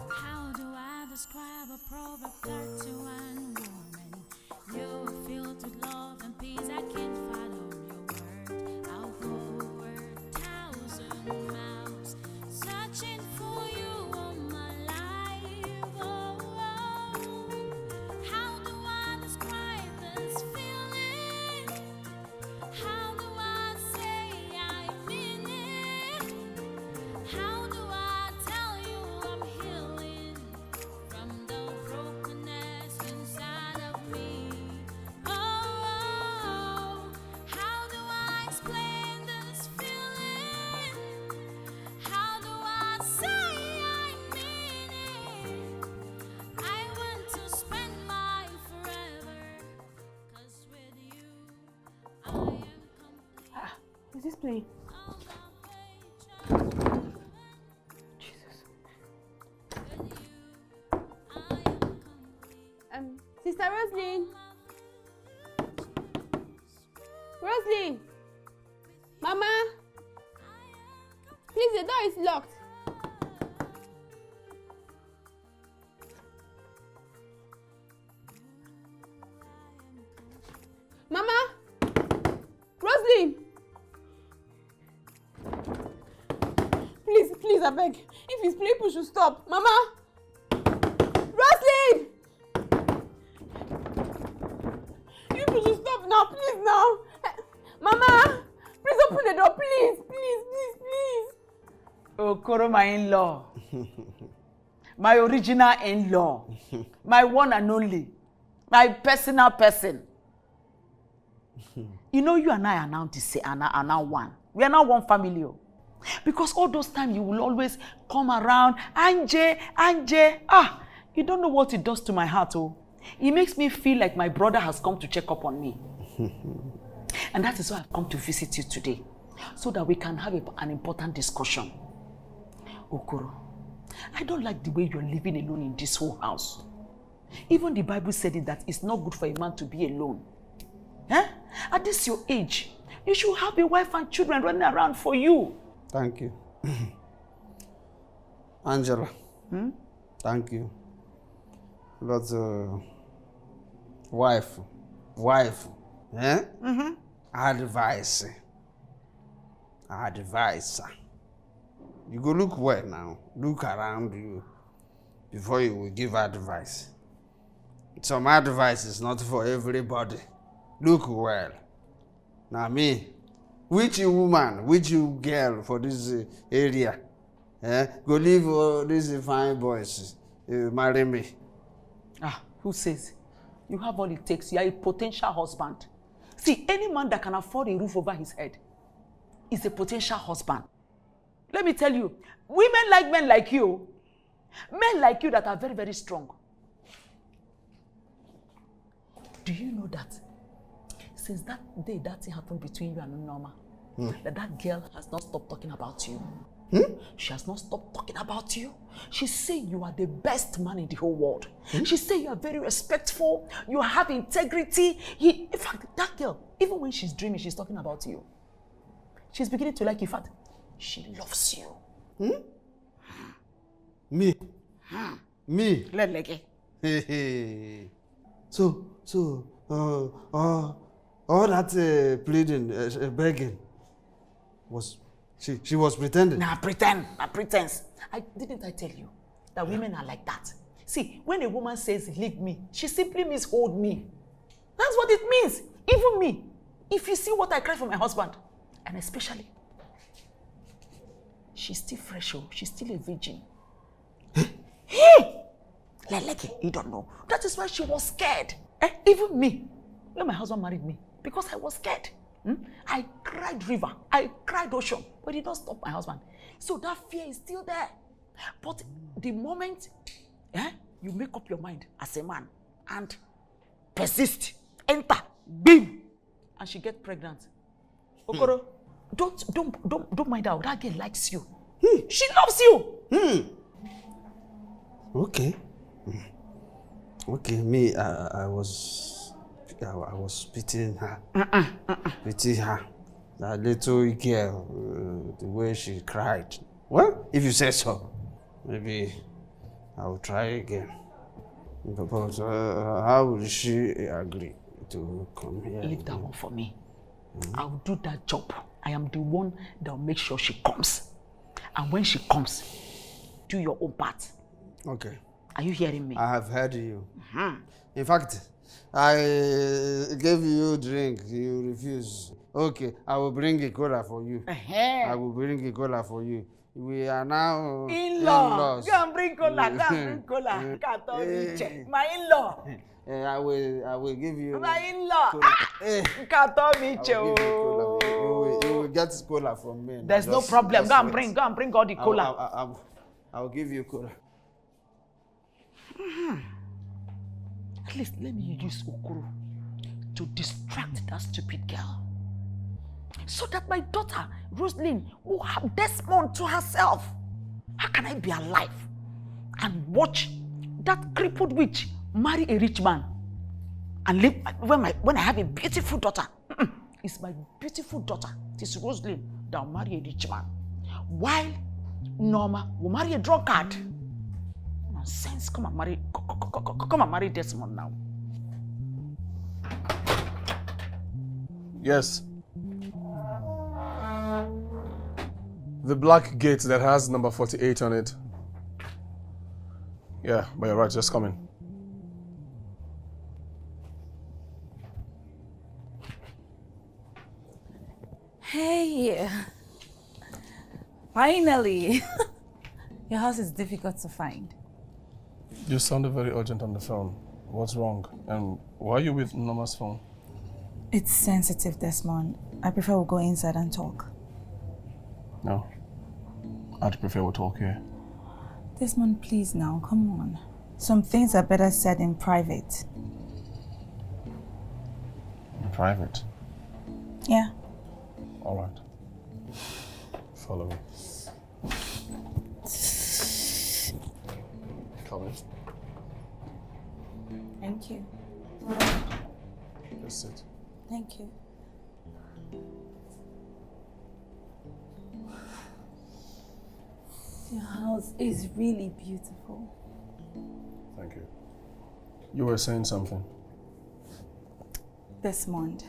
How do I describe a proverb that to one woman? You are filled with love and peace. I can't fathom your word. I'll go 1,000 miles searching for you all my life. How do I describe this feeling? How do I say I mean it? How do I tell you I'm healing from the brokenness inside of me? Oh, Is this playing? Jesus. Sister Roslyn. Roslyn. Mama. Please, the door is locked. Mama. Roslyn. Please, I beg. If it's playing, we should stop. Mama. Roslyn. You should stop now, please now. Mama, please open the door, please. Okoro, my in-law. My original in-law. My one and only. My personal person. You know, you and I are now one. We are now one family. Because all those times you will always come around, Anje. You don't know what it does to my heart. It makes me feel like my brother has come to check up on me. And that is why I've come to visit you today, so that we can have an important discussion. Okoro, I don't like the way you're living alone in this whole house. Even the Bible said it, that it's not good for a man to be alone. At this your age, you should have a wife and children running around for you. Thank you. Angela. Thank you. But wife, advice. You go look well now. Look around you before you will give advice. Some advice is not for everybody. Look well. Now me, which woman, which girl for this area, go leave all these fine boys, marry me. Who says? You have all it takes. You are a potential husband. See, any man that can afford a roof over his head is a potential husband. Let me tell you, women like men like you. Men like you that are very, very strong. Do you know that since that day that thing happened between you and Norma, that girl has not stopped talking about you? She has not stopped talking about you. She said you are the best man in the whole world. She said you are very respectful, you have integrity. In fact, that girl, even when she's dreaming, she's talking about you. She's beginning to like you. In fact, she loves you. Me? Me? Lelege. So, all that pleading, begging, was she was pretending? Pretense. Didn't I tell you that women are like that? See, when a woman says leave me, she simply means hold me. That's what it means. Even me. If you see what I cry for my husband, and especially, she's still fresh, she's still a virgin. Hey! Leleke, you don't know. That is why she was scared. Even me, when my husband married me, because I was scared. I cried river, I cried ocean, but it did not stop my husband. So that fear is still there. But the moment you make up your mind as a man and persist, enter, beam, and she gets pregnant. Okoro, don't mind her. That girl likes you. She loves you. Okay. Okay, me, I was pitying her. Pity her. That little girl, the way she cried. Well, if you say so, maybe I will try again. But how will she agree to come here? Leave that one for me. I will do that job. I am the one that will make sure she comes. And when she comes, do your own part. Okay. Are you hearing me? I have heard you. In fact, I gave you a drink, you refuse. Okay, I will bring a cola for you. I will bring a cola for you. We are now in-laws. Go and bring cola, my in-law. I will give you my in-law. You will get cola from me. There's no problem. Go and bring all the cola. I will give you cola. At least let me use Okoro to distract that stupid girl. so that my daughter, Rosalind, will have Desmond to herself. How can I be alive and watch that crippled witch marry a rich man and live when I have a beautiful daughter? It's my beautiful daughter, it is Rosalind, that will marry a rich man, while Norma will marry a drunkard. Nonsense! Come and marry Desmond now. Yes. The black gate that has number 48 on it. Yeah, but you're right, just coming. Hey, finally. Your house is difficult to find. You sounded very urgent on the phone. What's wrong? And why are you with Norma's phone? It's sensitive, Desmond. I prefer we go inside and talk. No. I'd prefer we talk here. Desmond, please now, come on. Some things are better said in private. In private? Yeah. All right. Follow me. Come in. Thank you. Just sit. Thank you. Your house is really beautiful. Thank you. You were saying something. Desmond,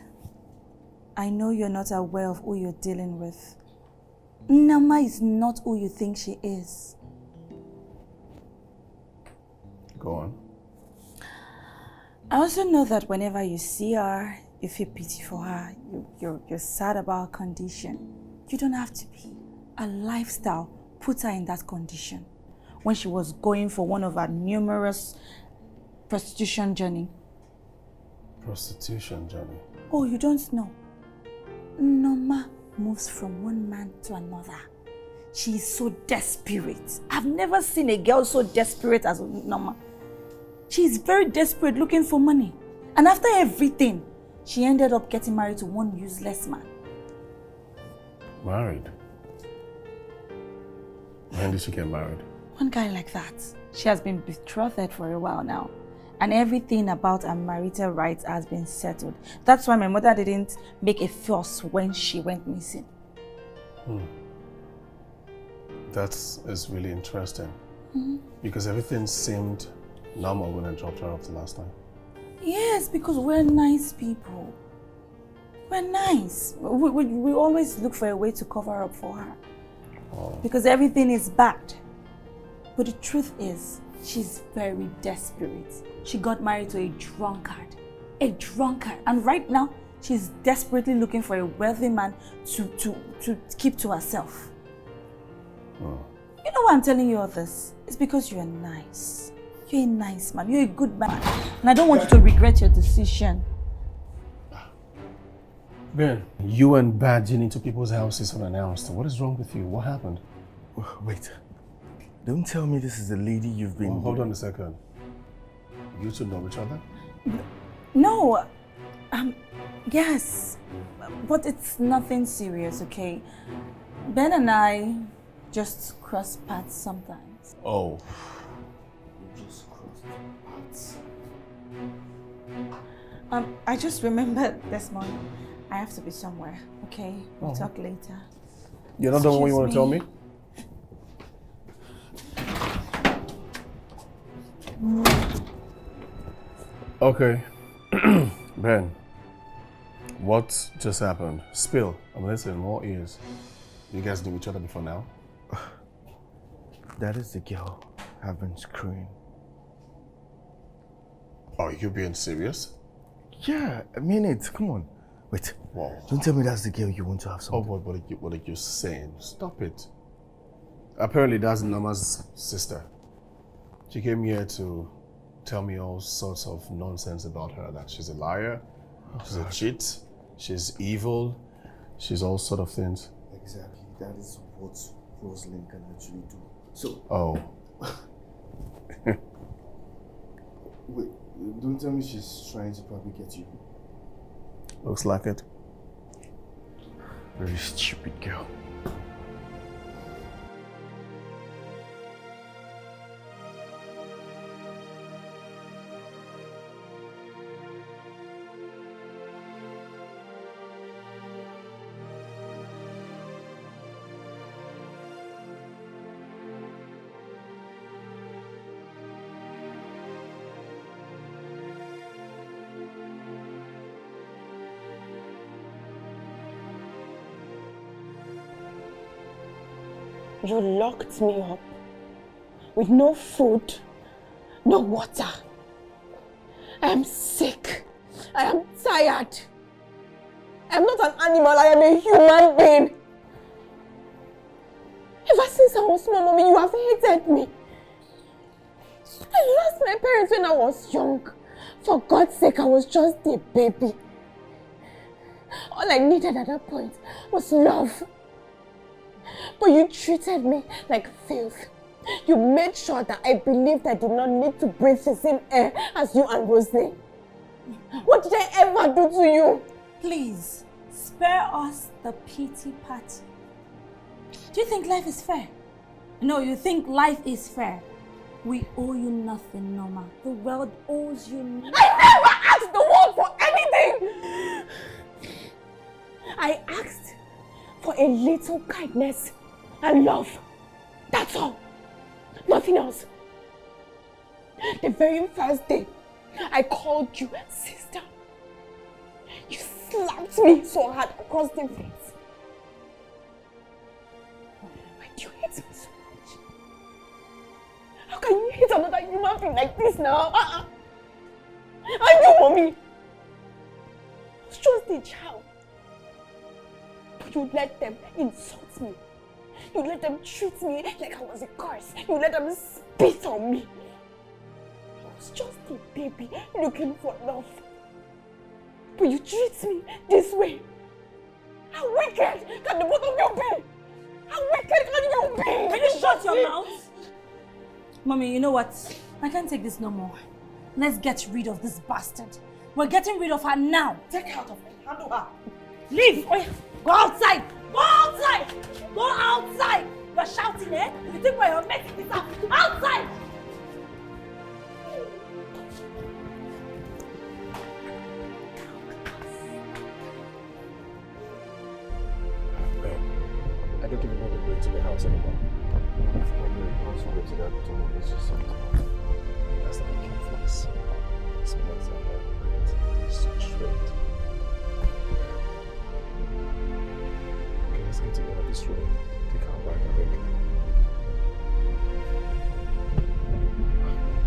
I know you're not aware of who you're dealing with. Norma is not who you think she is. Go on. I also know that whenever you see her, you feel pity for her. You're sad about her condition. You don't have to be. A lifestyle put her in that condition when she was going for one of her numerous prostitution journey. Prostitution journey? Oh, you don't know? Norma moves from one man to another. She is so desperate. I've never seen a girl so desperate as Norma. She is very desperate, looking for money. And after everything, she ended up getting married to one useless man. Married? When did she get married? One guy like that. She has been betrothed for a while now. And everything about her marital rights has been settled. That's why my mother didn't make a fuss when she went missing. That is really interesting. Because everything seemed normal when I dropped her off the last time. Yes, because we're nice people. We're nice. We always look for a way to cover up for her. Oh. Because everything is bad. But the truth is, she's very desperate. She got married to a drunkard. A drunkard. And right now, she's desperately looking for a wealthy man to keep to herself. Oh. You know why I'm telling you all this? It's because you're nice. You're a nice man. You're a good man. And I don't want you to regret your decision. Ben, you went badging into people's houses unannounced. What is wrong with you? What happened? Wait. Don't tell me this is the lady you've been... Oh, hold on a second. You two know each other? No. Yes. But it's nothing serious, okay? Ben and I just cross paths sometimes. Oh. Just crossed paths. I just remembered, Desmond, I have to be somewhere, okay? We'll talk later. You're not the one you want to tell me? Okay. Ben, what just happened? Spill. I'm listening, more ears. You guys knew each other before now? That is the girl I've been screwing. Are you being serious? Yeah, I mean it. Come on. Wait. Whoa. Don't tell me that's the girl you want to have something. Oh, what are you saying? Stop it. Apparently that's Norma's sister. She came here to tell me all sorts of nonsense about her, that she's a liar, she's a cheat, she's evil, she's all sort of things. Exactly. That is what Rosalind can actually do. So... Oh. Wait, don't tell me she's trying to probably get you. Looks like it. Very stupid girl. You locked me up with no food, no water. I am sick. I am tired. I am not an animal, I am a human being. Ever since I was small, Mommy, you have hated me. I lost my parents when I was young. For God's sake, I was just a baby. All I needed at that point was love. But you treated me like filth. You made sure that I believed I did not need to breathe the same air as you and Rosie. What did I ever do to you? Please, spare us the pity party. Do you think life is fair? No, you think life is fair. We owe you nothing, Norma. The world owes you nothing. I never asked the world for anything! I asked for a little kindness and love. That's all. Nothing else. The very first day I called you sister, you slapped me so hard across the face. Why do you hate me so much? How can you hate another human being like this now? I know, Mommy. I was just a child. But you let them insult me. You let them treat me like I was a curse. You let them spit on me. I was just a baby looking for love. But you treat me this way. How wicked can the both of you be? How wicked can you be? Can you shut your mouth? Mommy, you know what? I can't take this no more. Let's get rid of this bastard. We're getting rid of her now. Take her out of me. Handle her. Leave! Oh, yeah. Go outside! Go outside! Go outside! You're shouting, eh? You think we're making this up? Outside! I don't even want to go into the house anymore. Once we go to that room, it's just something. That's not a cute face. It smells like it's so straight. Okay, let's get to the end of this room. Take her back, I think.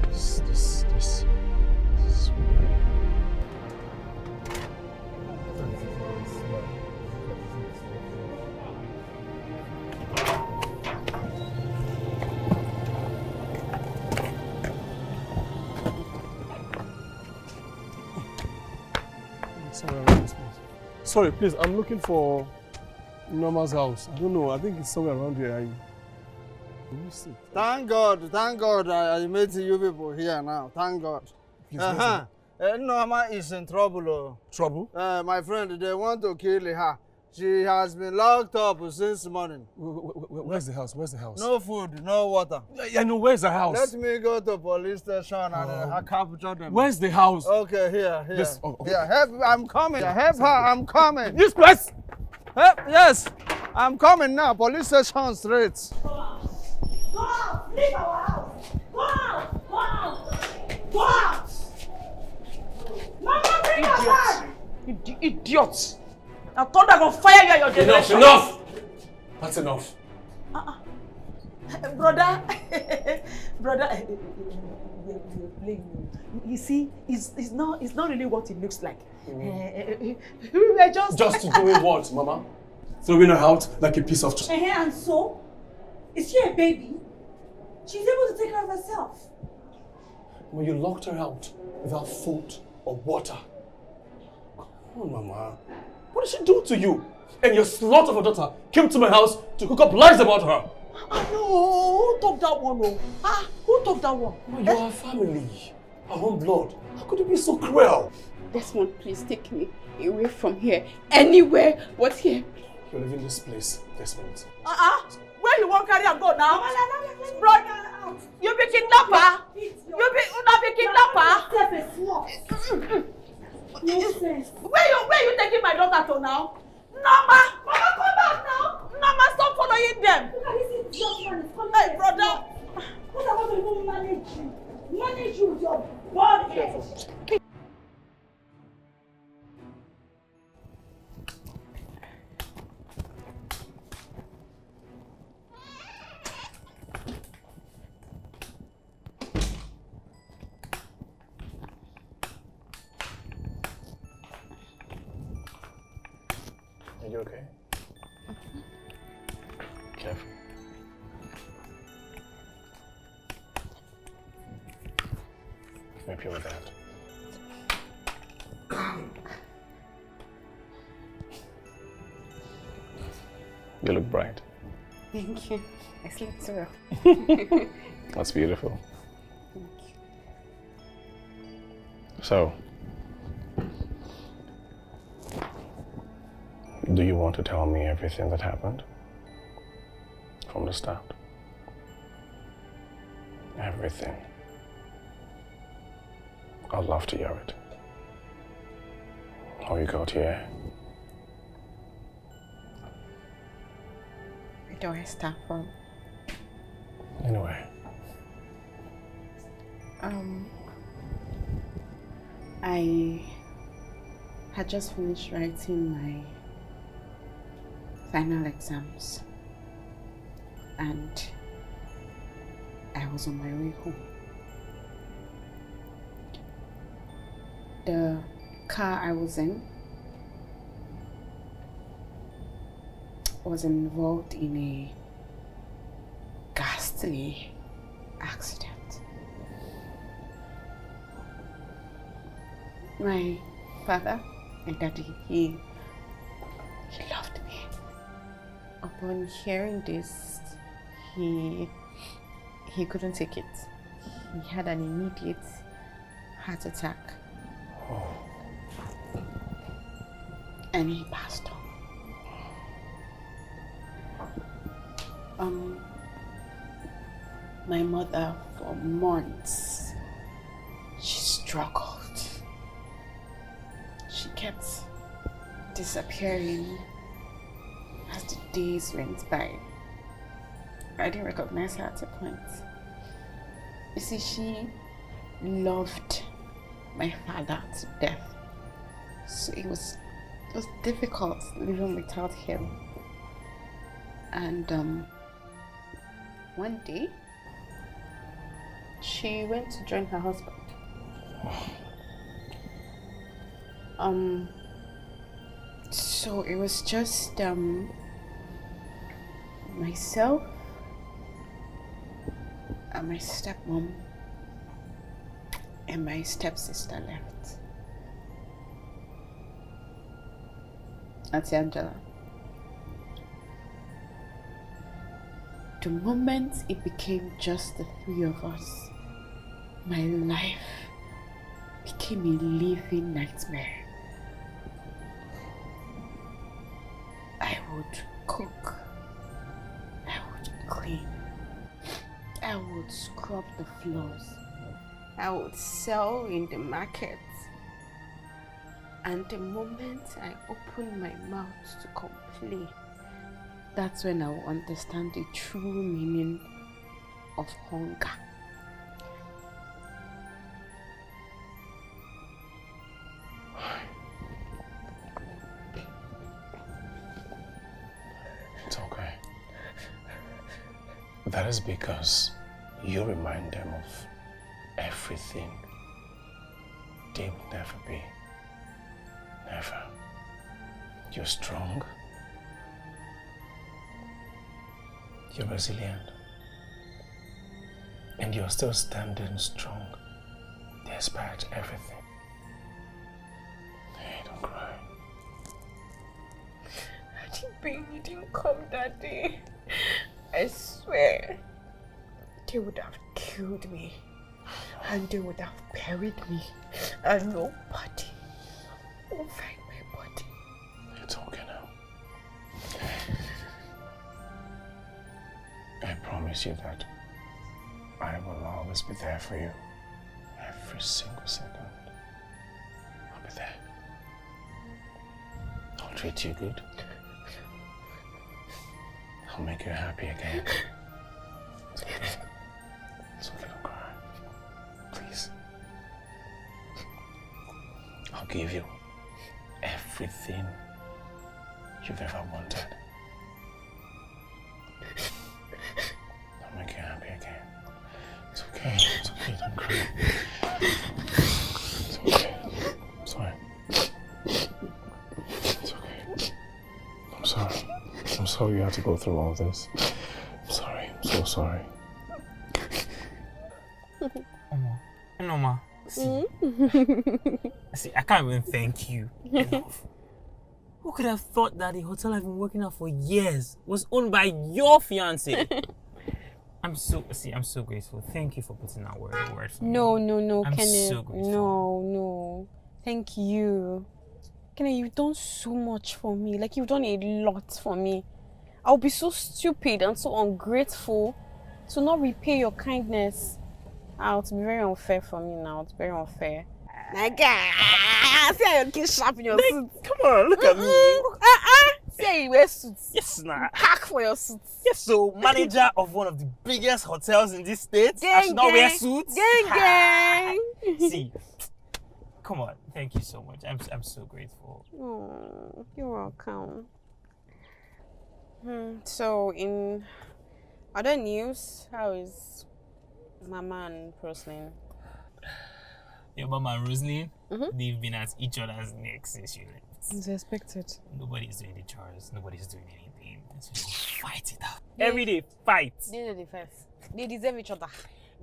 This is weird. Sorry, please, I'm looking for Norma's house. I don't know, I think it's somewhere around here. Thank God I met you people here now. Thank God. Norma is in trouble. Oh. Trouble? My friend, they want to kill her. She has been locked up since morning. Where's the house? Where's the house? No food, no water. Yeah, no, where's the house? Let me go to police station and capture them. Where's the house? Okay, here. This, okay. Yeah, help, I'm coming. Help her, I'm coming. This place? Help, yes, I'm coming now. Police station straight. Go out! Go out! Leave our house! Go out! Go out! Go out! Mama, bring her back! Idiots! Now thunder gonna fire you at your generation. Enough! That's enough. Brother, you see, it's not really what it looks like. We're just doing what, Mama? Throwing her out like a piece of trash. And so? Is she a baby? She's able to take care of herself. When you locked her out without food or water. Come on, Mama. What did she do to you? And your slut of a daughter came to my house to cook up lies about her. No, who took that one? Oh? Who took that one? You're our family, our own blood. How could you be so cruel? Desmond, please take me away from here. Anywhere but here. You're leaving this place this minute. Where you want carry and go now? Bro, you be kidnapper. You be kidnapper. Where you taking my daughter to now? Norma, come back now. Norma, stop following them. Hey, brother. What about the woman manage you? Manage you with your bald head. Are you okay? Careful. Maybe with that. You look bright. Thank you. I slept so well. That's beautiful. Thank you. So, do you want to tell me everything that happened? From the start? Everything. I'd love to hear it. How you got here? Where do I start from? Anyway. I had just finished writing my final exams and I was on my way home. The car I was in was involved in a ghastly accident. My father, my daddy, he loved me. Upon hearing this, he couldn't take it. He had an immediate heart attack. And he passed on. My mother, for months, she struggled. She kept disappearing as the days went by. I didn't recognize her at a point. You see, she loved my father to death. So it was difficult living without him. And one day, she went to join her husband. So it was just myself and my stepmom and my stepsister left. Auntie Angela. The moment it became just the three of us, my life became a living nightmare. I would cook, I would clean, I would scrub the floors, I would sell in the market. And the moment I open my mouth to complain, that's when I will understand the true meaning of hunger. It's okay. That is because you remind them of everything they will never be. Never. You're strong. You're resilient. And you're still standing strong despite everything. Hey, don't cry. The baby didn't come that day. I swear, they would have killed me. And they would have buried me. And nobody will find my body. It's okay now. I promise you that I will always be there for you. Every single second. I'll be there. I'll treat you good. I'll make you happy again. It's okay. It's okay, don't cry. Please. I'll give you everything you've ever wanted. I'll make you happy again. It's okay, don't cry. It's okay. I'm sorry. It's okay. I'm sorry. I'm sorry you had to go through all this. I'm sorry. I'm so sorry. Norma, see, I can't even thank you enough. Who could have thought that the hotel I've been working at for years was owned by your fiance? I'm so grateful. Thank you for putting that word for me. No, I'm Kenneth. so grateful. No. Thank you. Kenneth, you've done so much for me. Like, you've done a lot for me. I'll be so stupid and so ungrateful to not repay your kindness. It's very unfair for me now. It's very unfair. My guy, see how your kids sharp in your suit. Come on, look at me. See how you wear suits. Yes, nah. Hack for your suits. Yes, so manager of one of the biggest hotels in this state. I should not wear suits. Gang. See, come on. Thank you so much. I'm so grateful. Oh, you're welcome. So, in other news, how is Mama and Roslyn? Your mama and Roslyn, they've been at each other's necks since you left. It's expected. Nobody's doing the chores. Nobody's doing anything. So fight it out. Every day, fight. They know the fight. They deserve each other.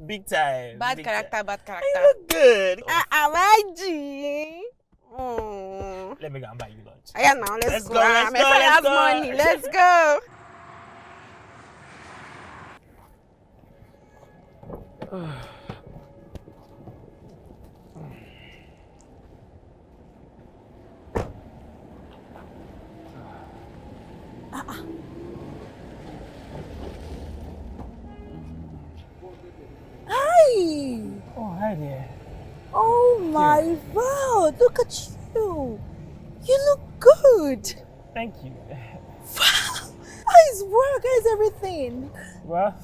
Big time. Bad character. You look good. My G. Oh. Let me go and buy you lunch. Yeah, now let's go. Let's go. Have money. Let's go. Hi! Oh, hi there. Oh my God! Look at you! You look good! Thank you. How is work? How is everything? Well,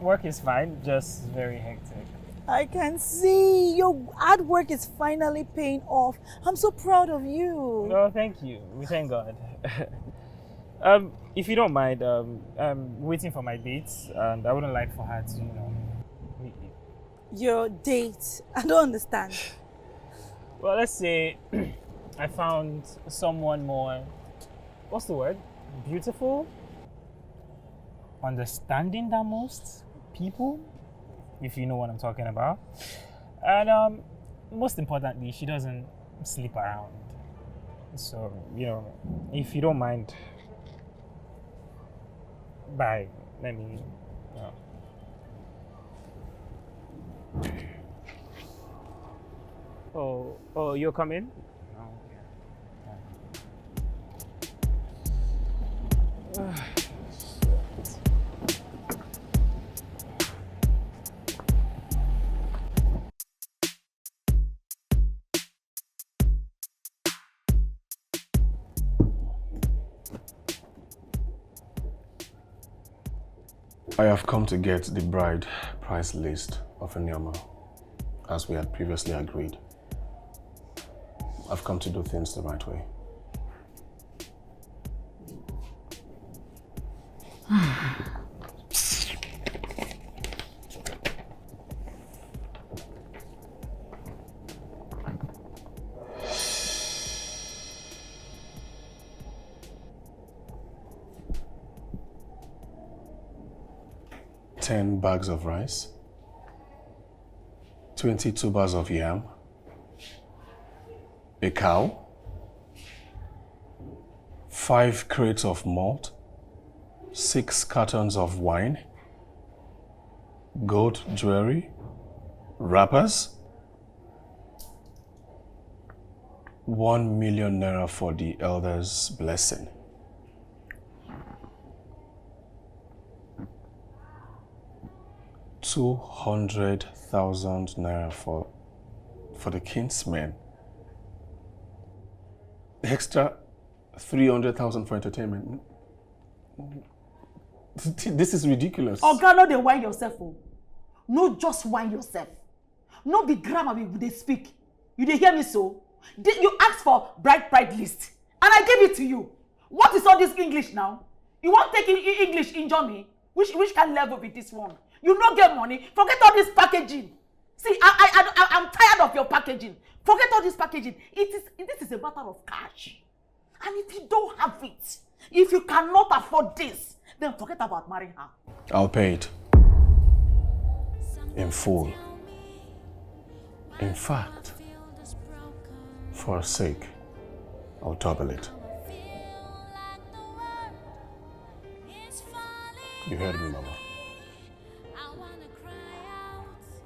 work is fine, just very hectic. I can see your hard work is finally paying off. I'm so proud of you. No, thank you. We thank God. If you don't mind, I'm waiting for my dates, and I wouldn't like for her to, meet you. Your date? I don't understand. Well, let's say I found someone more, what's the word? Beautiful? Understanding than most people, if you know what I'm talking about. And most importantly, she doesn't sleep around. So, if you don't mind, bye. Let me, Oh, you're coming? Oh, yeah. I have come to get the bride price list of Norma, as we had previously agreed. I've come to do things the right way. $10 bags of rice, 20 tubers of yam, a cow, 5 crates of malt, 6 cartons of wine, gold jewelry, wrappers, 1 million naira for the elder's blessing. 200,000 naira for the kinsmen. Extra 300,000 for entertainment. This is ridiculous. Oga, no, they whine yourself. Oh. No, just whine yourself. No be grammar they speak. You dey hear me so? You asked for bride list, and I gave it to you. What is all this English now? You want take English injure me? Which kind level with this one? You no get money. Forget all this packaging. See, I'm tired of your packaging. Forget all this packaging. This is a matter of cash. And if you don't have it, if you cannot afford this, then forget about marrying her. I'll pay it. In full. In fact, for her sake, I'll double it. You heard me, Mama.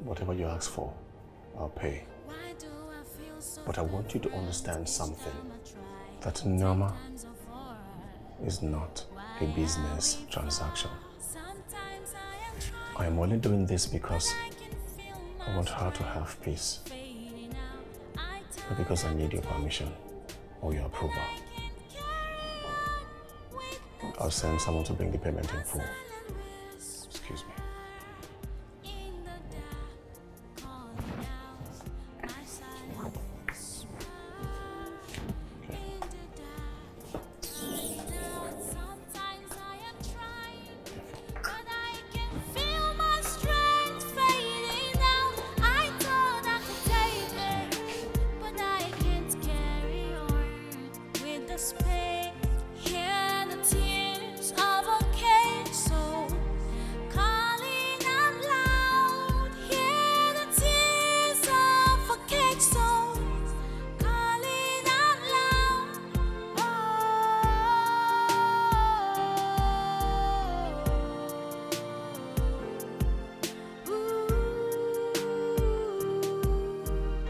Whatever you ask for, I'll pay. But I want you to understand something. That Norma is not a business transaction. I am only doing this because I want her to have peace. Not because I need your permission or your approval. I'll send someone to bring the payment in full.